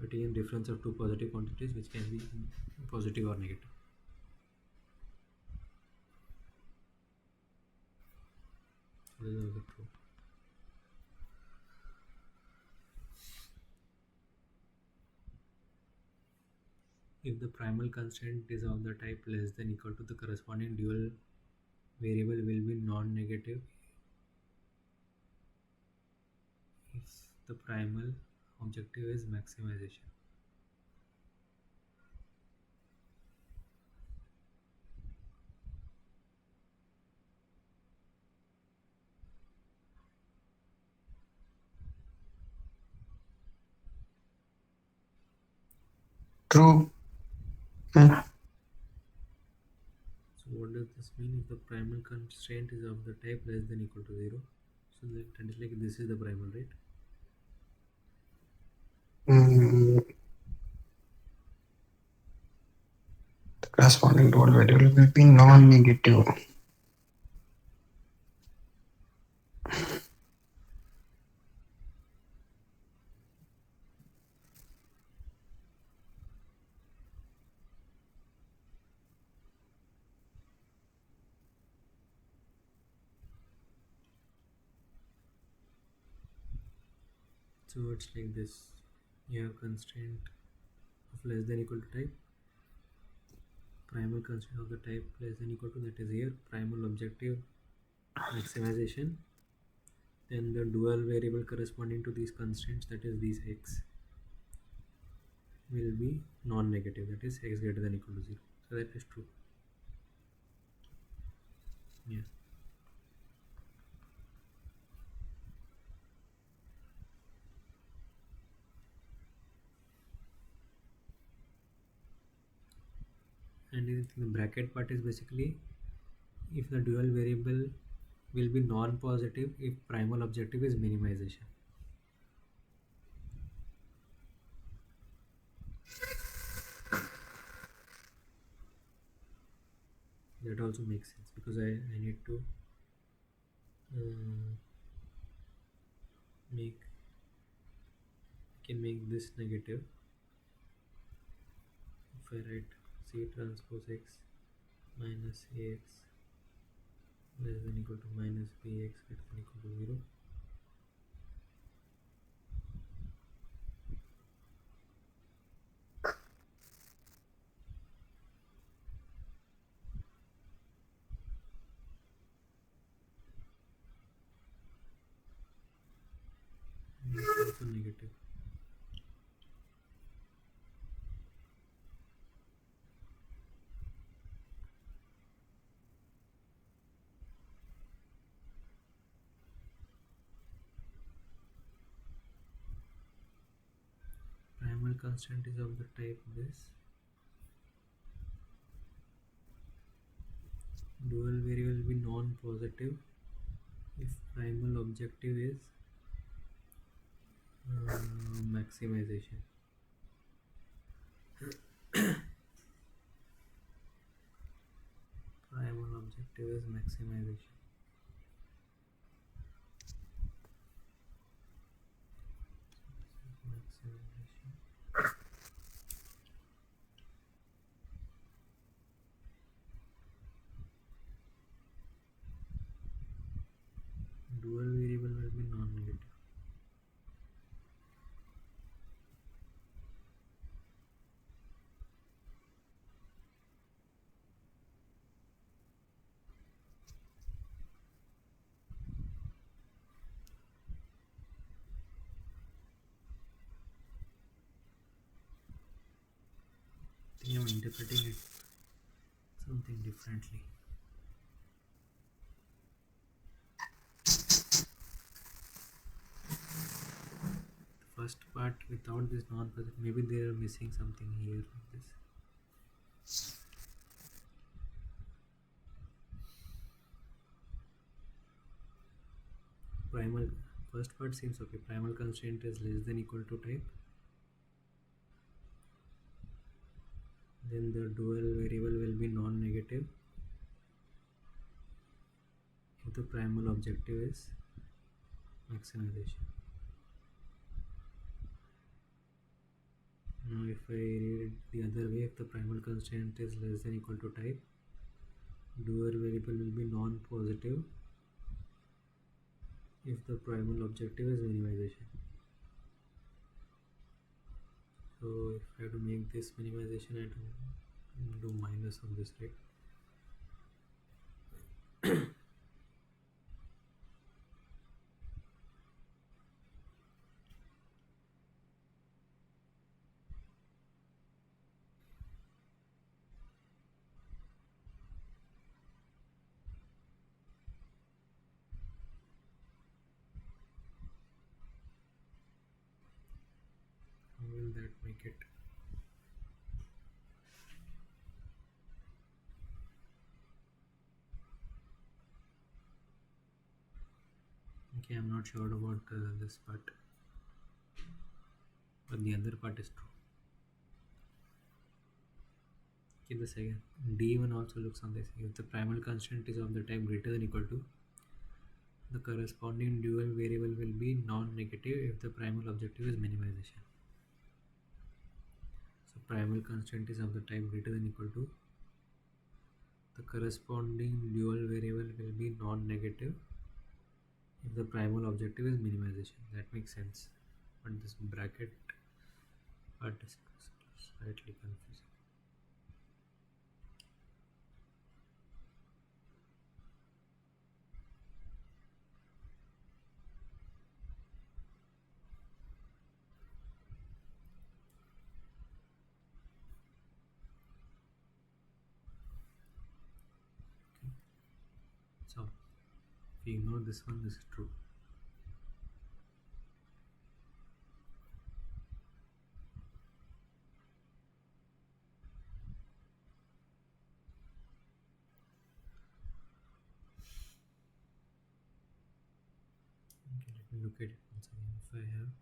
it is a difference of two positive quantities which can be positive or negative. This is also true. If the primal constraint is of the type less than equal to, the corresponding dual variable will be non-negative if the primal objective is maximization. True. Hmm. So what does this mean? If the primal constraint is of the type less than equal to 0, so that is like this is the primal, right? Mm, the corresponding dual variable will be non-negative. So it's like this. You have constraint of less than equal to type, primal constraint of the type less than equal to, that is here, primal objective maximization. Then the dual variable corresponding to these constraints, that is these x, will be non-negative, that is x greater than equal to 0. So that is true. Yeah. And the bracket part is basically if the dual variable will be non-positive if primal objective is minimization. That also makes sense because I need to uh, make I can make this negative if I write C transpose x minus ax less than equal to minus bx greater than equal to 0. And it's also negative. Primal constant is of the type this. Dual variable will be non-positive if primal objective is maximization. Primal objective is maximization. Maximization. Dual variable will be non-negative. I think I'm interpreting it something differently. The first part without this non-positive, maybe they are missing something here with this. Primal first part seems okay. Primal constraint is less than equal to type. Then the dual variable will be non-negative if the primal objective is maximization. Now if I read it the other way, if the primal constraint is less than equal to type, dual variable will be non-positive if the primal objective is minimization. So if I have to make this minimization, I have to do minus of this, right? How will that make it? Okay, I'm not sure about this part, but the other part is true. Okay, the second D1 also looks on this. If the primal constant is of the type greater than equal to, the corresponding dual variable will be non-negative if the primal objective is minimization. So primal constant is of the type greater than equal to, the corresponding dual variable will be non-negative if the primal objective is minimization. That makes sense. But this bracket part is slightly confusing. Okay. So if you ignore this one, this is true. Okay, let me look at it once again. If I have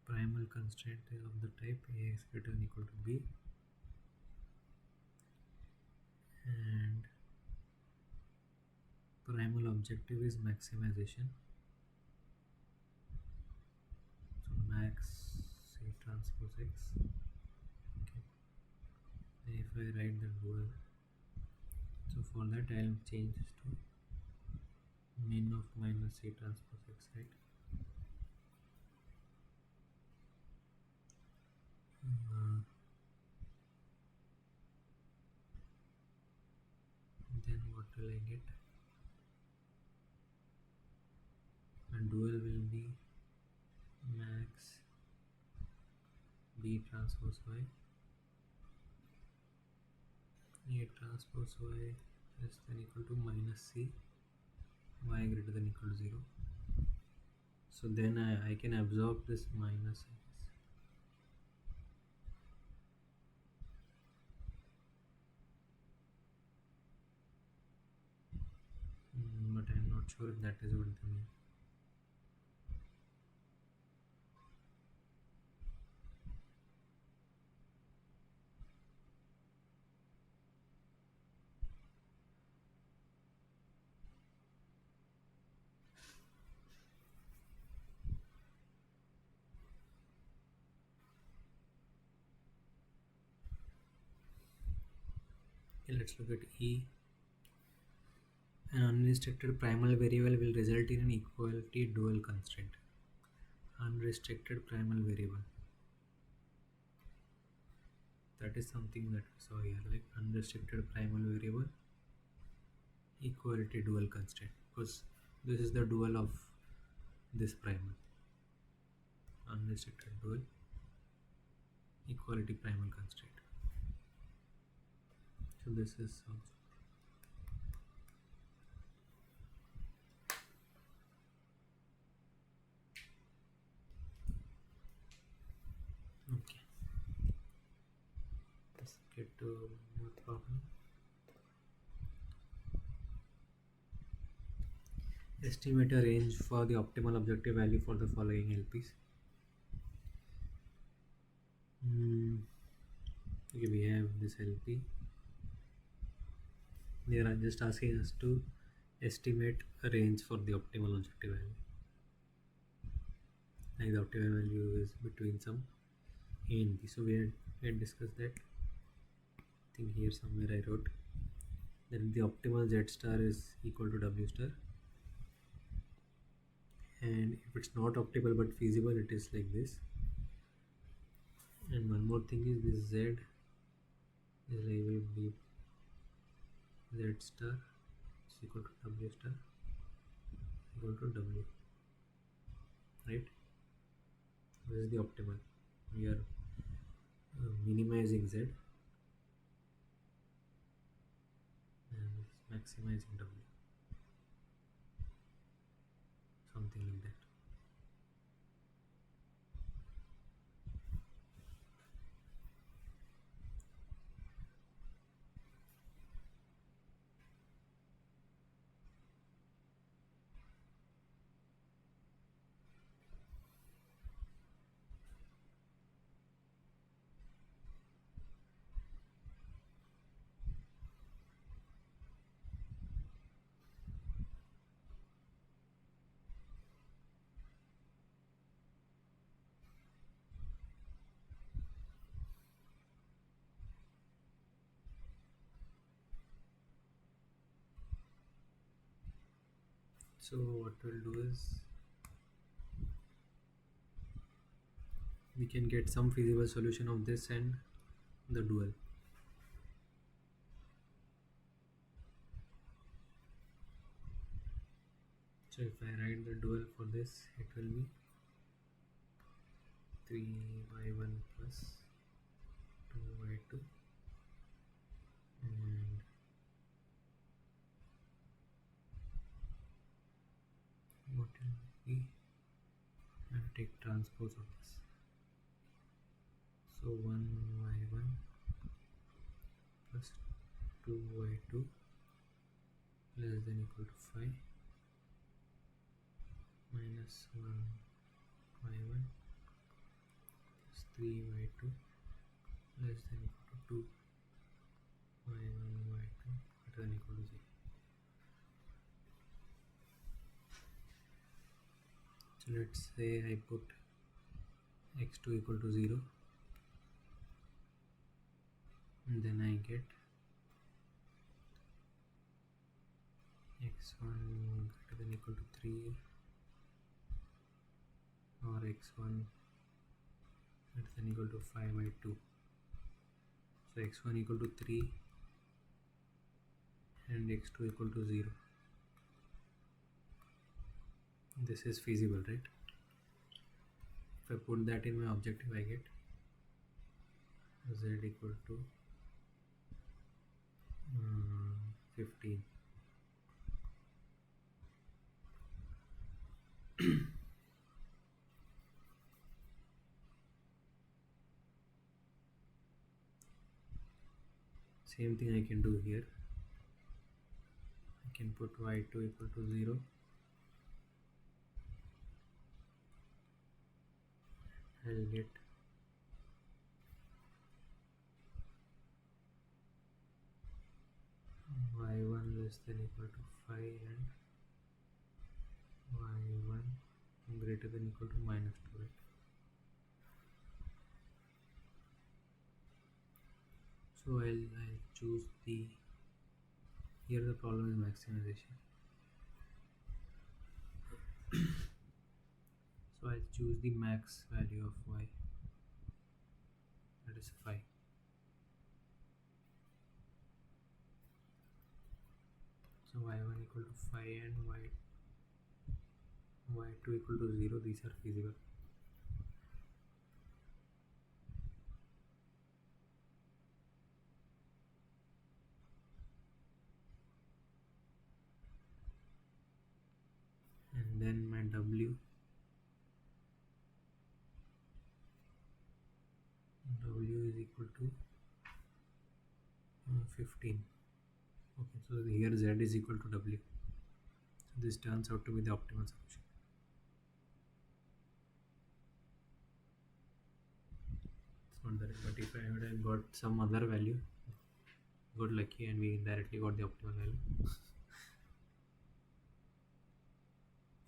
primal constraint of the type Ax greater than equal to B, and primal objective is maximization, so max C transpose X. Okay. Then if I write the dual, so for that I'll change this to min of minus C transpose X, right? Then what will I get? And dual will be max B transpose Y, A transpose Y less than equal to minus C, Y greater than equal to 0. So then I can absorb this minus, I guess. But I'm not sure if that is what they mean. Okay, let's look at E. An unrestricted primal variable will result in an equality dual constraint. Unrestricted primal variable. That is something that we saw here, like unrestricted primal variable, equality dual constraint, because this is the dual of this primal. Unrestricted dual, equality primal constraint. So this is also okay. Let's get to more problem. Estimate a range for the optimal objective value for the following LPs. Okay, we have this LP. They are just asking us to estimate a range for the optimal objective value. Like the optimal value is between some A and B. So we had discussed that. I think here somewhere I wrote that the optimal Z star is equal to W star. And if it's not optimal but feasible, it is like this. And one more thing is this Z is labeled B Z star is equal to W star equal to W, right? This is the optimal. We are minimizing Z and maximizing W, something like that. So what we'll do is we can get some feasible solution of this and the dual. So if I write the dual for this, it will be 3y1 plus 2y2, and what will be, I'll take transpose of this. So 1y1 plus 2y2 less than equal to 5 minus 1y1 plus 3y2 less than equal to 2y1 y2 greater than equal to 0. So let's say I put x2 equal to 0, and then I get x1 greater than equal to 3 or x1 greater than equal to 5 by 2. So x1 equal to 3 and x2 equal to 0. This is feasible, right? If I put that in my objective, I get z equal to 15. Same thing I can do here. I can put y2 equal to 0. I'll get y1 less than equal to 5 and y1 greater than equal to minus 2, right? So I'll choose the, here the problem is maximization. So I'll choose the max value of y, that is 5. So y1 equal to 5 and y2 equal to 0, these are feasible. And then my w is equal to 15. Okay, so here z is equal to w. So this turns out to be the optimal solution. It's not that, but if I would have got some other value, got lucky and we directly got the optimal value.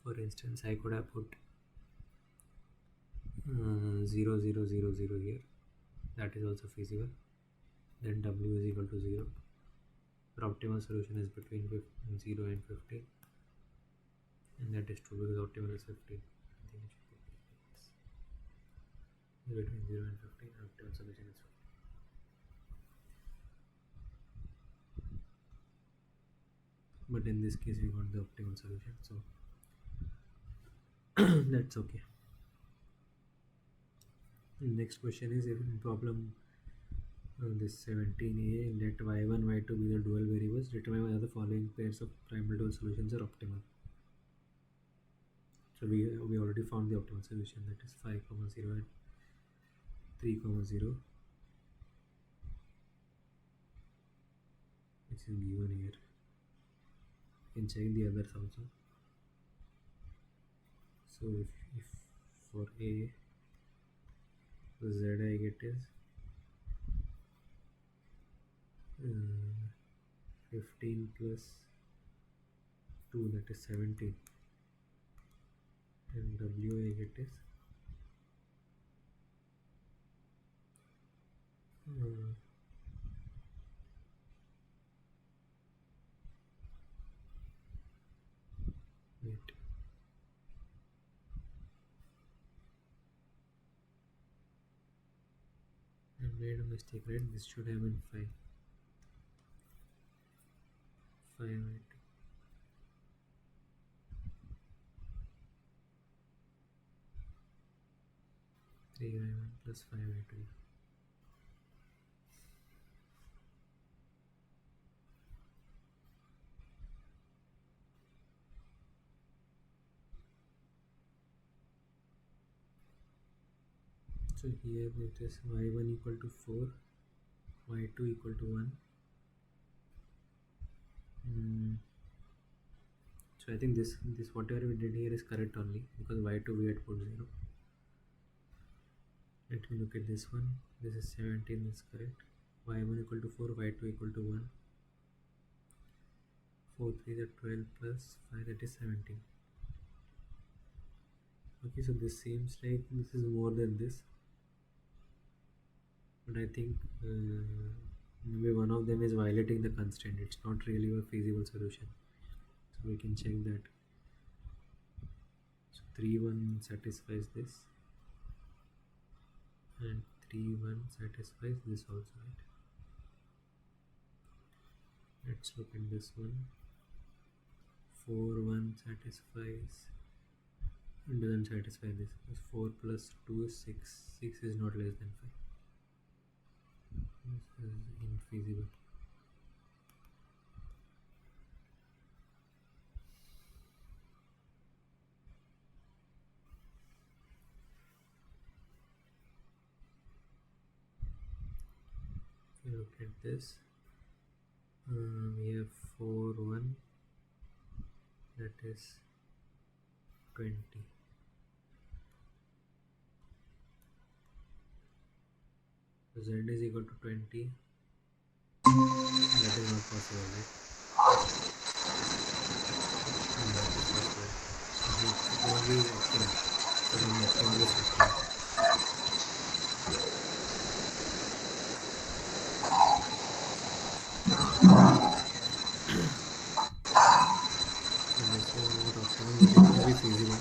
For instance, I could have put 0 0 0 0 here. That is also feasible. Then w is equal to 0. The optimal solution is between 0 and 15, and that is true because optimal is 15. I think it should be between 0 and 15. Optimal solution is 15. But in this case, we got the optimal solution, so that's okay. Next question is, if in problem this 17a, let y1 y2 be the dual variables, determine whether the following pairs of primal dual solutions are optimal. So we already found the optimal solution, that is 5, 0 and 3, 0, which is given here. You can check the others also. So if for a, the z I get is 15 plus 2, that is 17, and w I get is made a mistake, right? This should have been 5. 5 3y1 plus 5y2. So here it is y1 equal to 4, y2 equal to 1. So I think this whatever we did here is correct only, because y2 we had put 0. Let me look at this one. This is 17, is correct. Y1 equal to 4, y2 equal to 1. 4 3 is 12 plus 5, that is 17. Okay, so this seems like this is more than this, but I think maybe one of them is violating the constraint. It's not really a feasible solution, so we can check that. So 3 1 satisfies this, and 3 1 satisfies this also, right? Let's look at this one. 4 1 satisfies, it doesn't satisfy this, because 4 plus 2 is 6. 6 is not less than 5. This is infeasible. If you look at this, we have 4 1, that is 20. So z is equal to 20. That is not possible, right? That is possible. It won't be optimal. So then optimal is 15. So this is not optimal, but it may be feasible.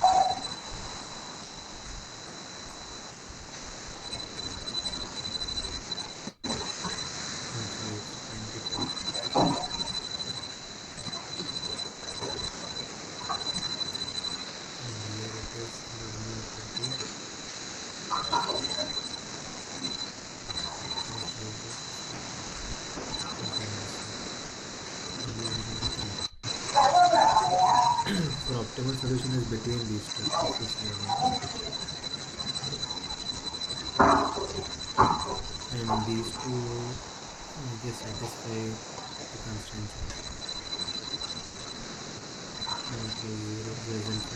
Actually, it's 20 plus 15. And here it is w equal to, let's write this inside this one. W is equal to 3. So optimal solution is between these two, if you see again. And these two, I guess, satisfy the constraints also. 1 plus 0 is less than 5,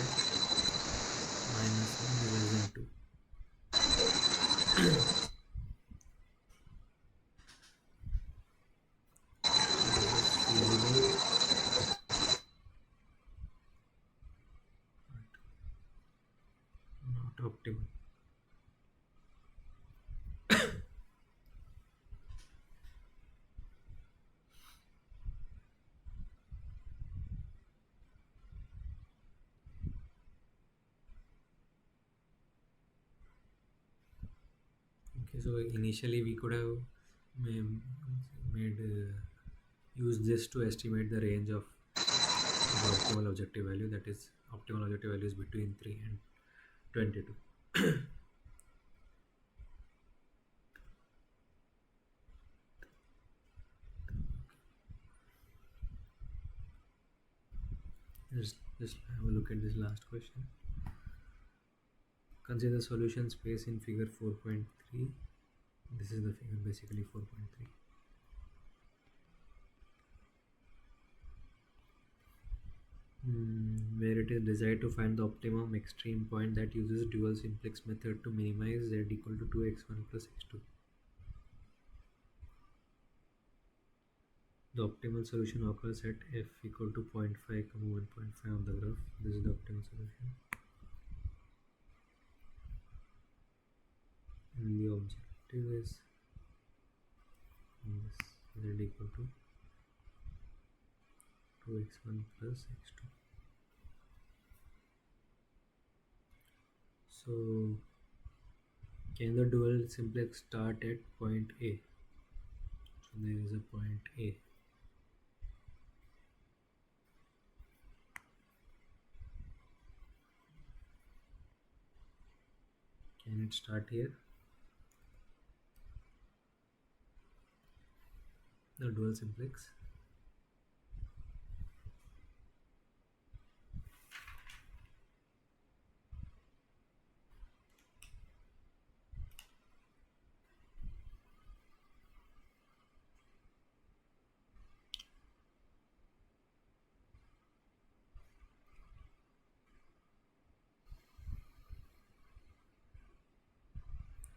minus 1 is less than 2. So this is feasible, but not optimal. Okay, so initially we could have made use this to estimate the range of the optimal objective value. That is, optimal objective value is between 3 and 22. Just have a look at this last question. Consider the solution space in figure 4.3. This is the figure, basically 4.3. Where it is desired to find the optimum extreme point that uses dual simplex method to minimize z equal to 2x1 plus x2. The optimal solution occurs at f equal to 0.5, 1.5 on the graph. This is the optimal solution. And the objective is this, z equal to 2x1 plus x2. So Can the dual simplex start at point A? So there is a point A. Can it start here? The dual simplex.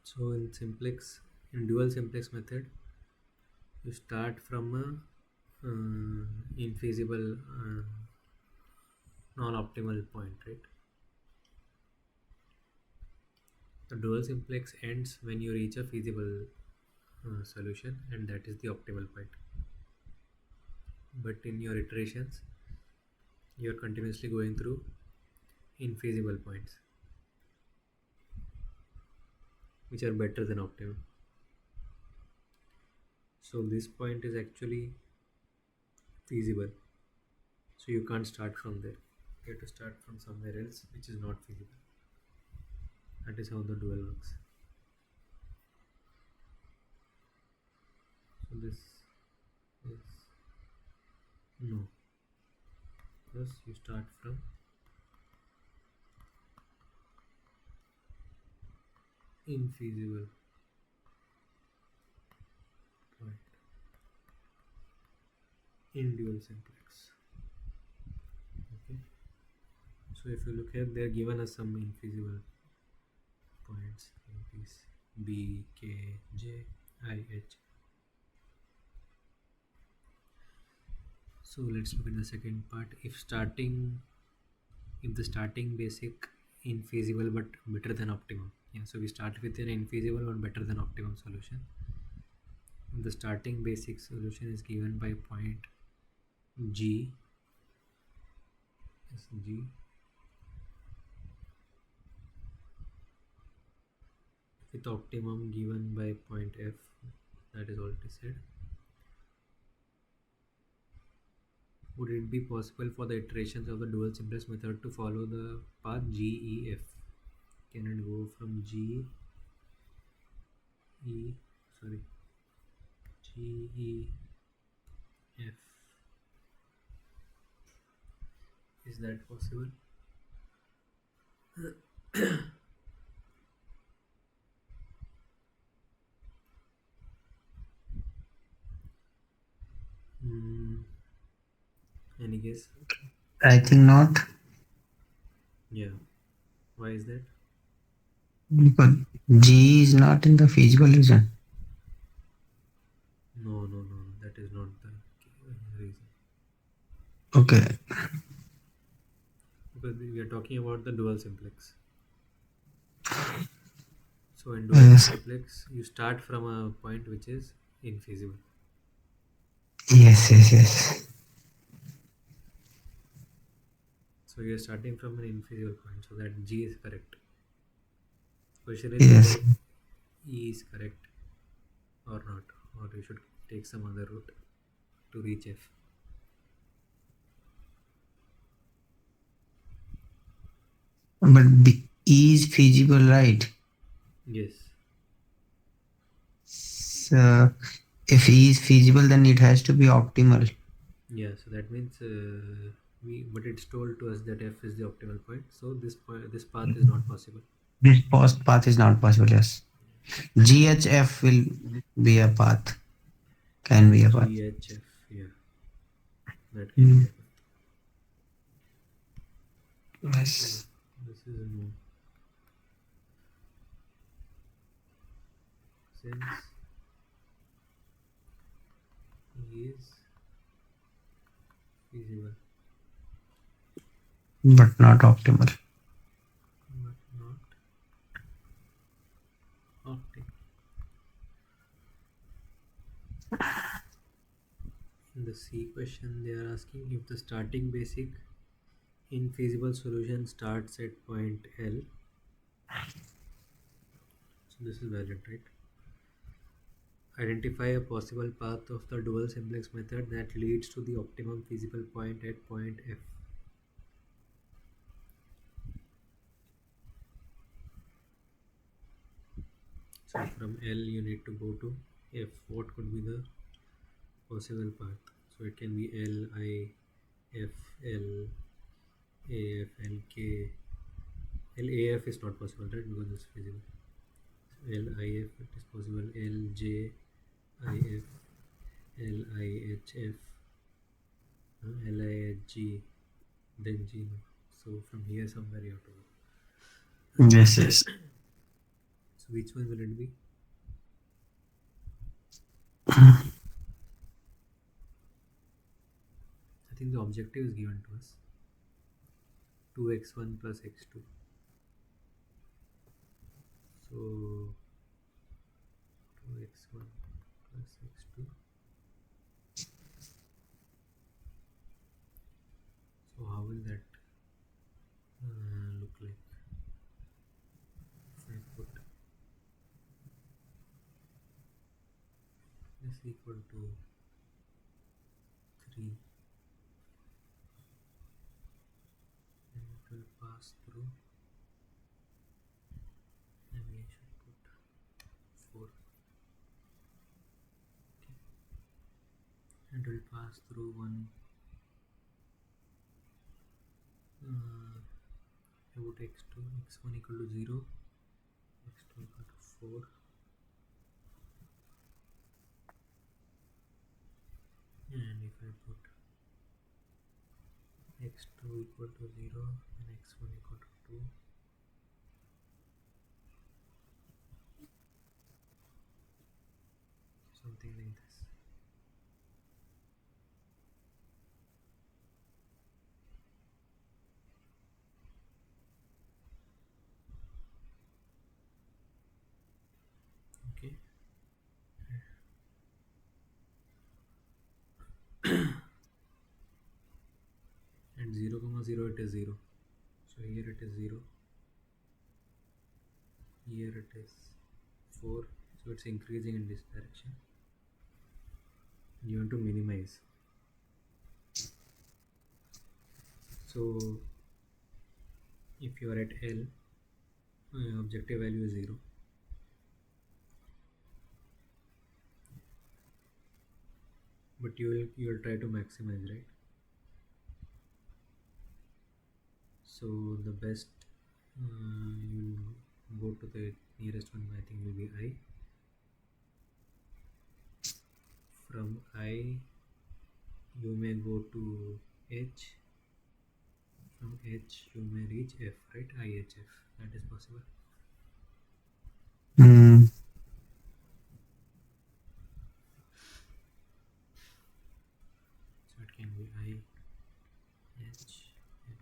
So in dual simplex method, you start from a infeasible, non-optimal point, right? The dual simplex ends when you reach a feasible solution, and that is the optimal point. But in your iterations, you are continuously going through infeasible points, which are better than optimum. So this point is actually feasible. So you can't start from there. You have to start from somewhere else, which is not feasible. That is how the dual works. So this is no. First you start from infeasible point in dual simplex. Okay. So if you look here, they are given us some infeasible points. These B, K, J, I, H. So let's look at the second part. If the starting basic infeasible but better than optimum. Yeah, so we start with an infeasible or better than optimum solution. The starting basic solution is given by point G. Yes, G. With optimum given by point F. That is already said. Would it be possible for the iterations of the dual simplex method to follow the path GEF? Can it go from G E sorry GEF? Is that possible? Hmm. Any guess? I think not, Yeah. Why is that? because G is not in the feasible region. No, no, no. That is not the reason. Okay. Because we are talking about the dual simplex. So in dual Yes. simplex, you start from a point which is infeasible. Yes. Yes. Yes. So you are starting from an infeasible point. So that G is correct. Question is Yes. whether E is correct or not, or you should take some other route to reach F. But E is feasible, right? Yes. So if E is feasible, then it has to be optimal. Yeah. So that means but it's told to us that F is the optimal point. So this path is not possible. This post path is not possible. Yes. GHF will be a path. Can be a path. GHF. Yeah. That can be Mm. a path. So Yes. this is a no. Since E is feasible But not optimal. but not optimal. In the C question, they are asking if the starting basic infeasible solution starts at point L. So this is valid, right? Identify a possible path of the dual simplex method that leads to the optimum feasible point at point F. So from L you need to go to F. What could be the possible path? So it can be L, I, F, L, A, F, L, K. L, A, F is not possible, right? Because it's feasible. So L, I, F it is possible. L, J, I, F, L, I, H, F, L, I, H, G, then G. No. So from here somewhere you have to go. Yes, yes. So which one will it be? I think the objective is given to us 2x1 plus x2. So 2x1 plus x2. So how will that look like if I put this equal to 3 and it will pass through and we should put 4. Okay. And it will pass through 1 about x2, x1 equal to 0, x2 equal to 4, and if I put x2 equal to 0 and x1 equal to 2, something like this. Okay, and 0 comma 0 it is 0. So here it is 0, here it is 4, so it's increasing in this direction. You want to minimize. So if you are at L, objective value is 0. But you will try to maximize, right? So the best you will go to the nearest one. I think will be I. From I you may go to H. From H you may reach F, right? IHF. That is possible. Mm, So it can be I, H, F.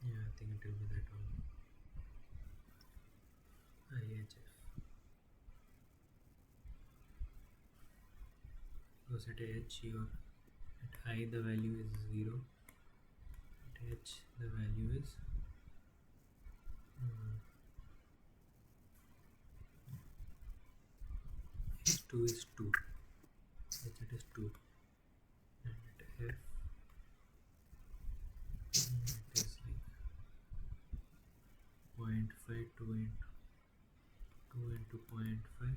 Yeah, I think it will be that one. IHF. Because at H your at I the value is 0. At H the value is uh, H2 is 2. H it is 2. And at F it is like 0.5 2 into 0.5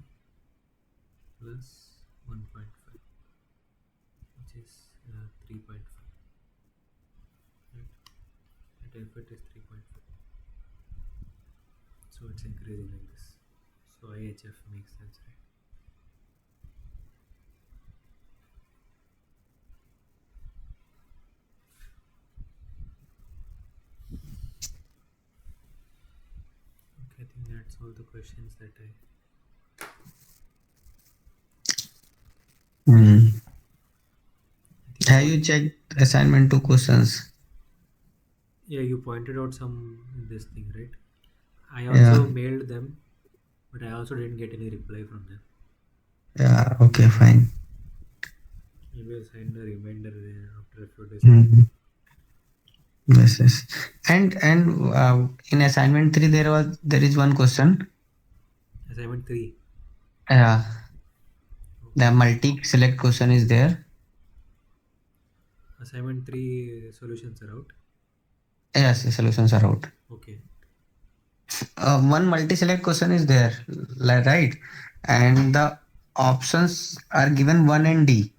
plus 1.5, which is 3.5. Right? At F it is 3.5. So it's increasing like this. So IHF makes sense, right? Okay, I think that's all the questions that I Have What? you checked assignment 2 questions? Yeah, you pointed out some in this thing, right? I Yeah, also mailed them, but I also didn't get any reply from them. yeah, okay, fine. Maybe I'll send a reminder after a few days again. Mhm. Yes, yes. And in assignment 3 there is one question. Assignment 3. Yeah, the Okay. multi select question is there. Assignment 3 solutions are out. Yes, the solutions are out. Okay. One multi select question is there, right? And the options are given 1 and D.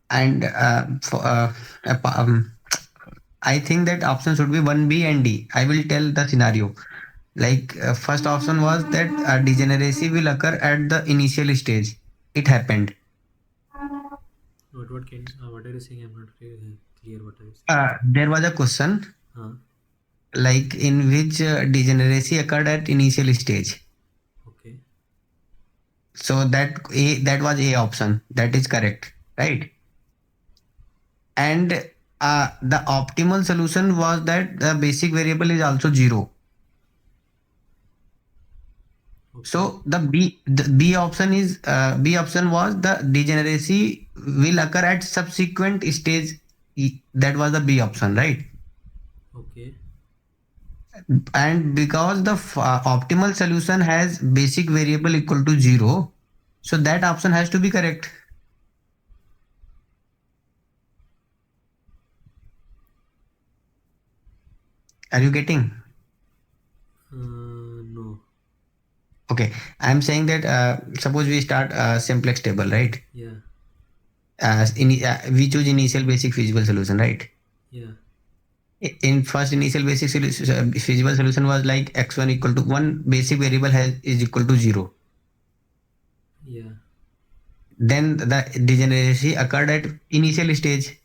And I think that option should be 1B and D. I will tell the scenario. Like first option was that degeneracy will occur at the initial stage. It happened. What are you saying? I'm not clear what are you saying. There was a question Huh? like in which degeneracy occurred at initial stage. Okay. So that was A option. That is correct, right? And the optimal solution was that the basic variable is also zero. Okay. So the B option is B option was the degeneracy will occur at subsequent stage. That was the B option, right? Okay. And because the optimal solution has basic variable equal to zero, so that option has to be correct. Are you getting? No. Okay, I'm saying that suppose we start simplex table, right? Yeah. We choose initial basic feasible solution, right? Yeah. In first initial basic solution, feasible solution was like x1 equal to 1 basic variable has is equal to 0. Yeah. Then the degeneracy occurred at initial stage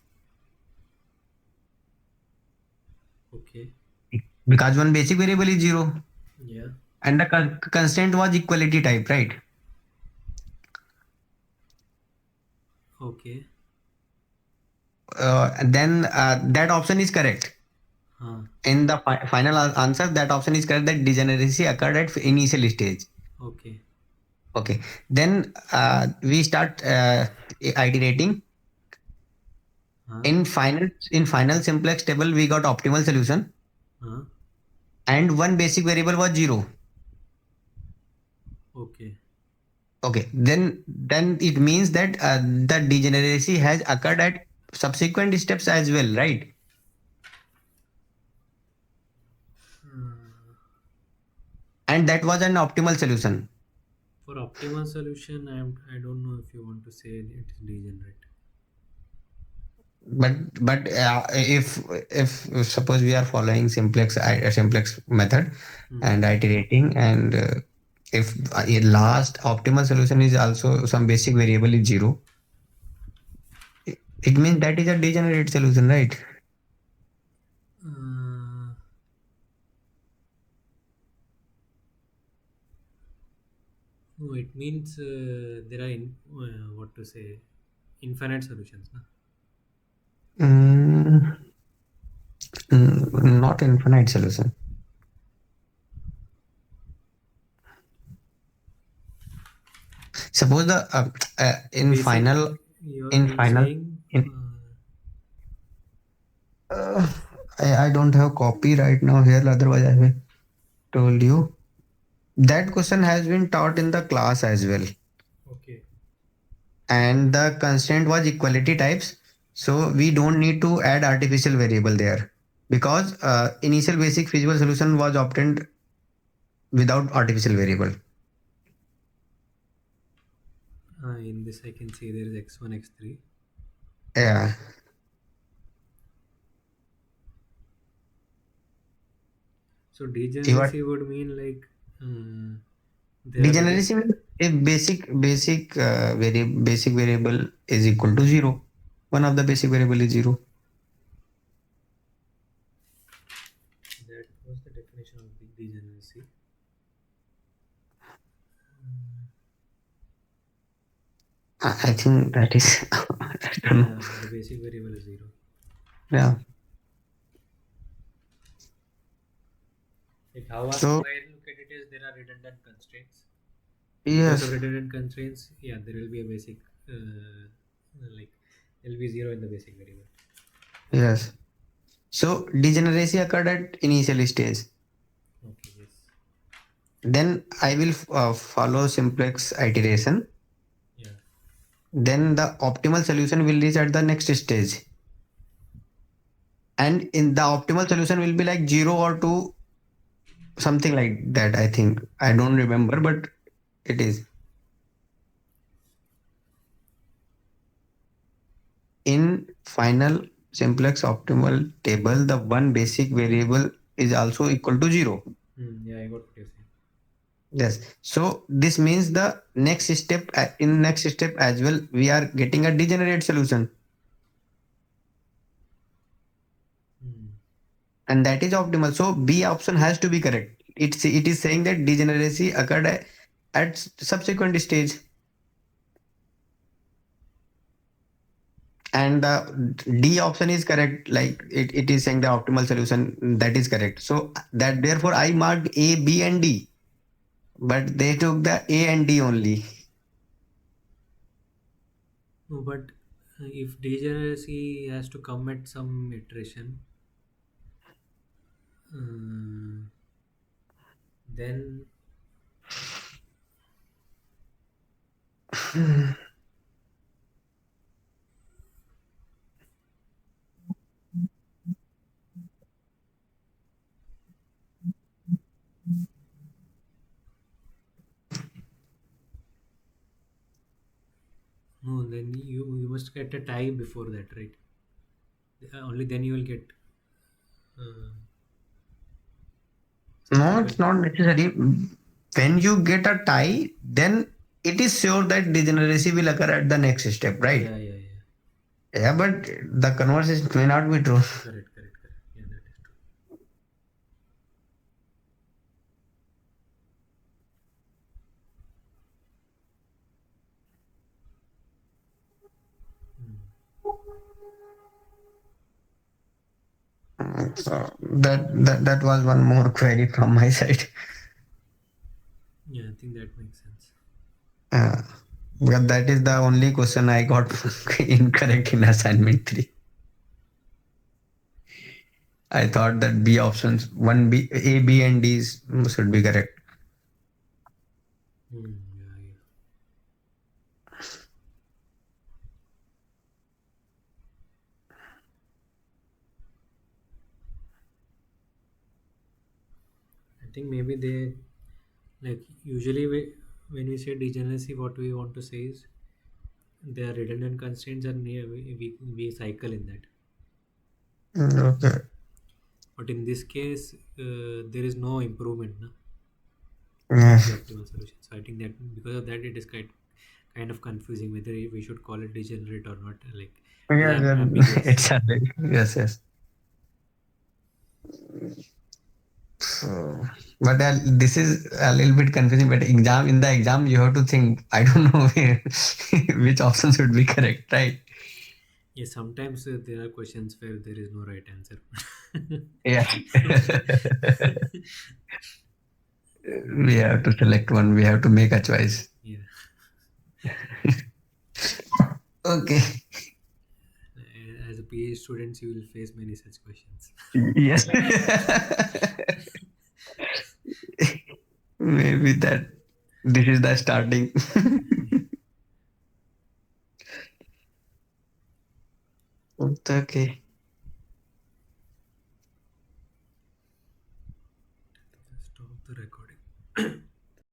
Okay. because one basic variable is 0 Yeah. and the constraint was equality type, right? Okay. Then that option is correct. Huh. In the final answer, that option is correct that degeneracy occurred at initial stage. Okay. Okay. Then we start iterating. Huh. In final simplex table, we got optimal solution Huh. and one basic variable was 0. Okay. Okay. Then it means that the degeneracy has occurred at subsequent steps as well, right? Uh, And that was an optimal solution. for optimal solution, I don't know if you want to say it's degenerate. But if suppose we are following simplex method Hmm. and iterating and if a last optimal solution is also some basic variable is 0, it means that is a degenerate solution, right? Uh, no, it means there are what to say infinite solutions. Na? Mm, not infinite solution. Suppose the in Basic, final you're in you're final saying in uh, I don't have copy right now here, otherwise I will told you. That question has been taught in the class as well. okay. And the constraint was equality types. So we don't need to add artificial variable there because initial basic feasible solution was obtained without artificial variable. In this, I can see there is x1, x3. Yeah. So You are degeneracy would mean like there are degeneracy means if basic variable is equal to zero. One of the basic variable is zero. that was the definition of big degeneracy. I think that is I don't know. Yeah, the basic variable is 0. Yeah. Like how So I look at it is there are redundant constraints. Because of yes, redundant constraints, yeah, there will be a basic, like there will be 0 in the basic variable. yes. So degeneracy occurred at initial stage. Okay, yes. Then I will follow simplex iteration. Yeah. Then the optimal solution will reach at the next stage. And in the optimal solution will be like 0 or 2, something like that. I think I don't remember, but it is in final simplex optimal table. The one basic variable is also equal to 0. Yeah, I got what you're saying. Yes. So this means the next step, in next step as well, we are getting a degenerate solution, Hmm. and that is optimal. So B option has to be correct. It is saying that degeneracy occurred at subsequent stage, and the D option is correct. Like it is saying the optimal solution, that is correct. So that therefore I marked A, B, and D, but they took the A and D only. No, but if degeneracy has to come at some iteration, uh, then no, then you must get a tie before that, right? Only then you will get uh, No, it's subsequent. not necessary. When you get a tie, then it is sure that degeneracy will occur at the next step, right? Yeah, yeah, yeah. Yeah, but the conversation may not be true. Correct, correct, correct. Yeah, that is true. Hmm. So that was one more query from my side. Yeah, I think that makes sense. Uh, because that is the only question I got incorrect in assignment 3. I thought that B options, one B, A, B, and D should be correct. Yeah, yeah. I think maybe they like usually when we say degeneracy, what we want to say is there are redundant constraints and we cycle in that. Okay. But in this case, there is no improvement na, in the Yes. optimal solution. So I think that because of that, it is kind of confusing whether we should call it degenerate or not. Like it is Yes, ambiguous. exactly. Yes, yes. So, but this is a little bit confusing. But in the exam, you have to think. I don't know which option should be correct, right? Yes, sometimes there are questions where there is no right answer. Yeah. We have to select one. We have to make a choice. Yeah. Okay. As a PhD student, you will face many such questions. Yes. Maybe that this is the starting. Okay. Stop the recording.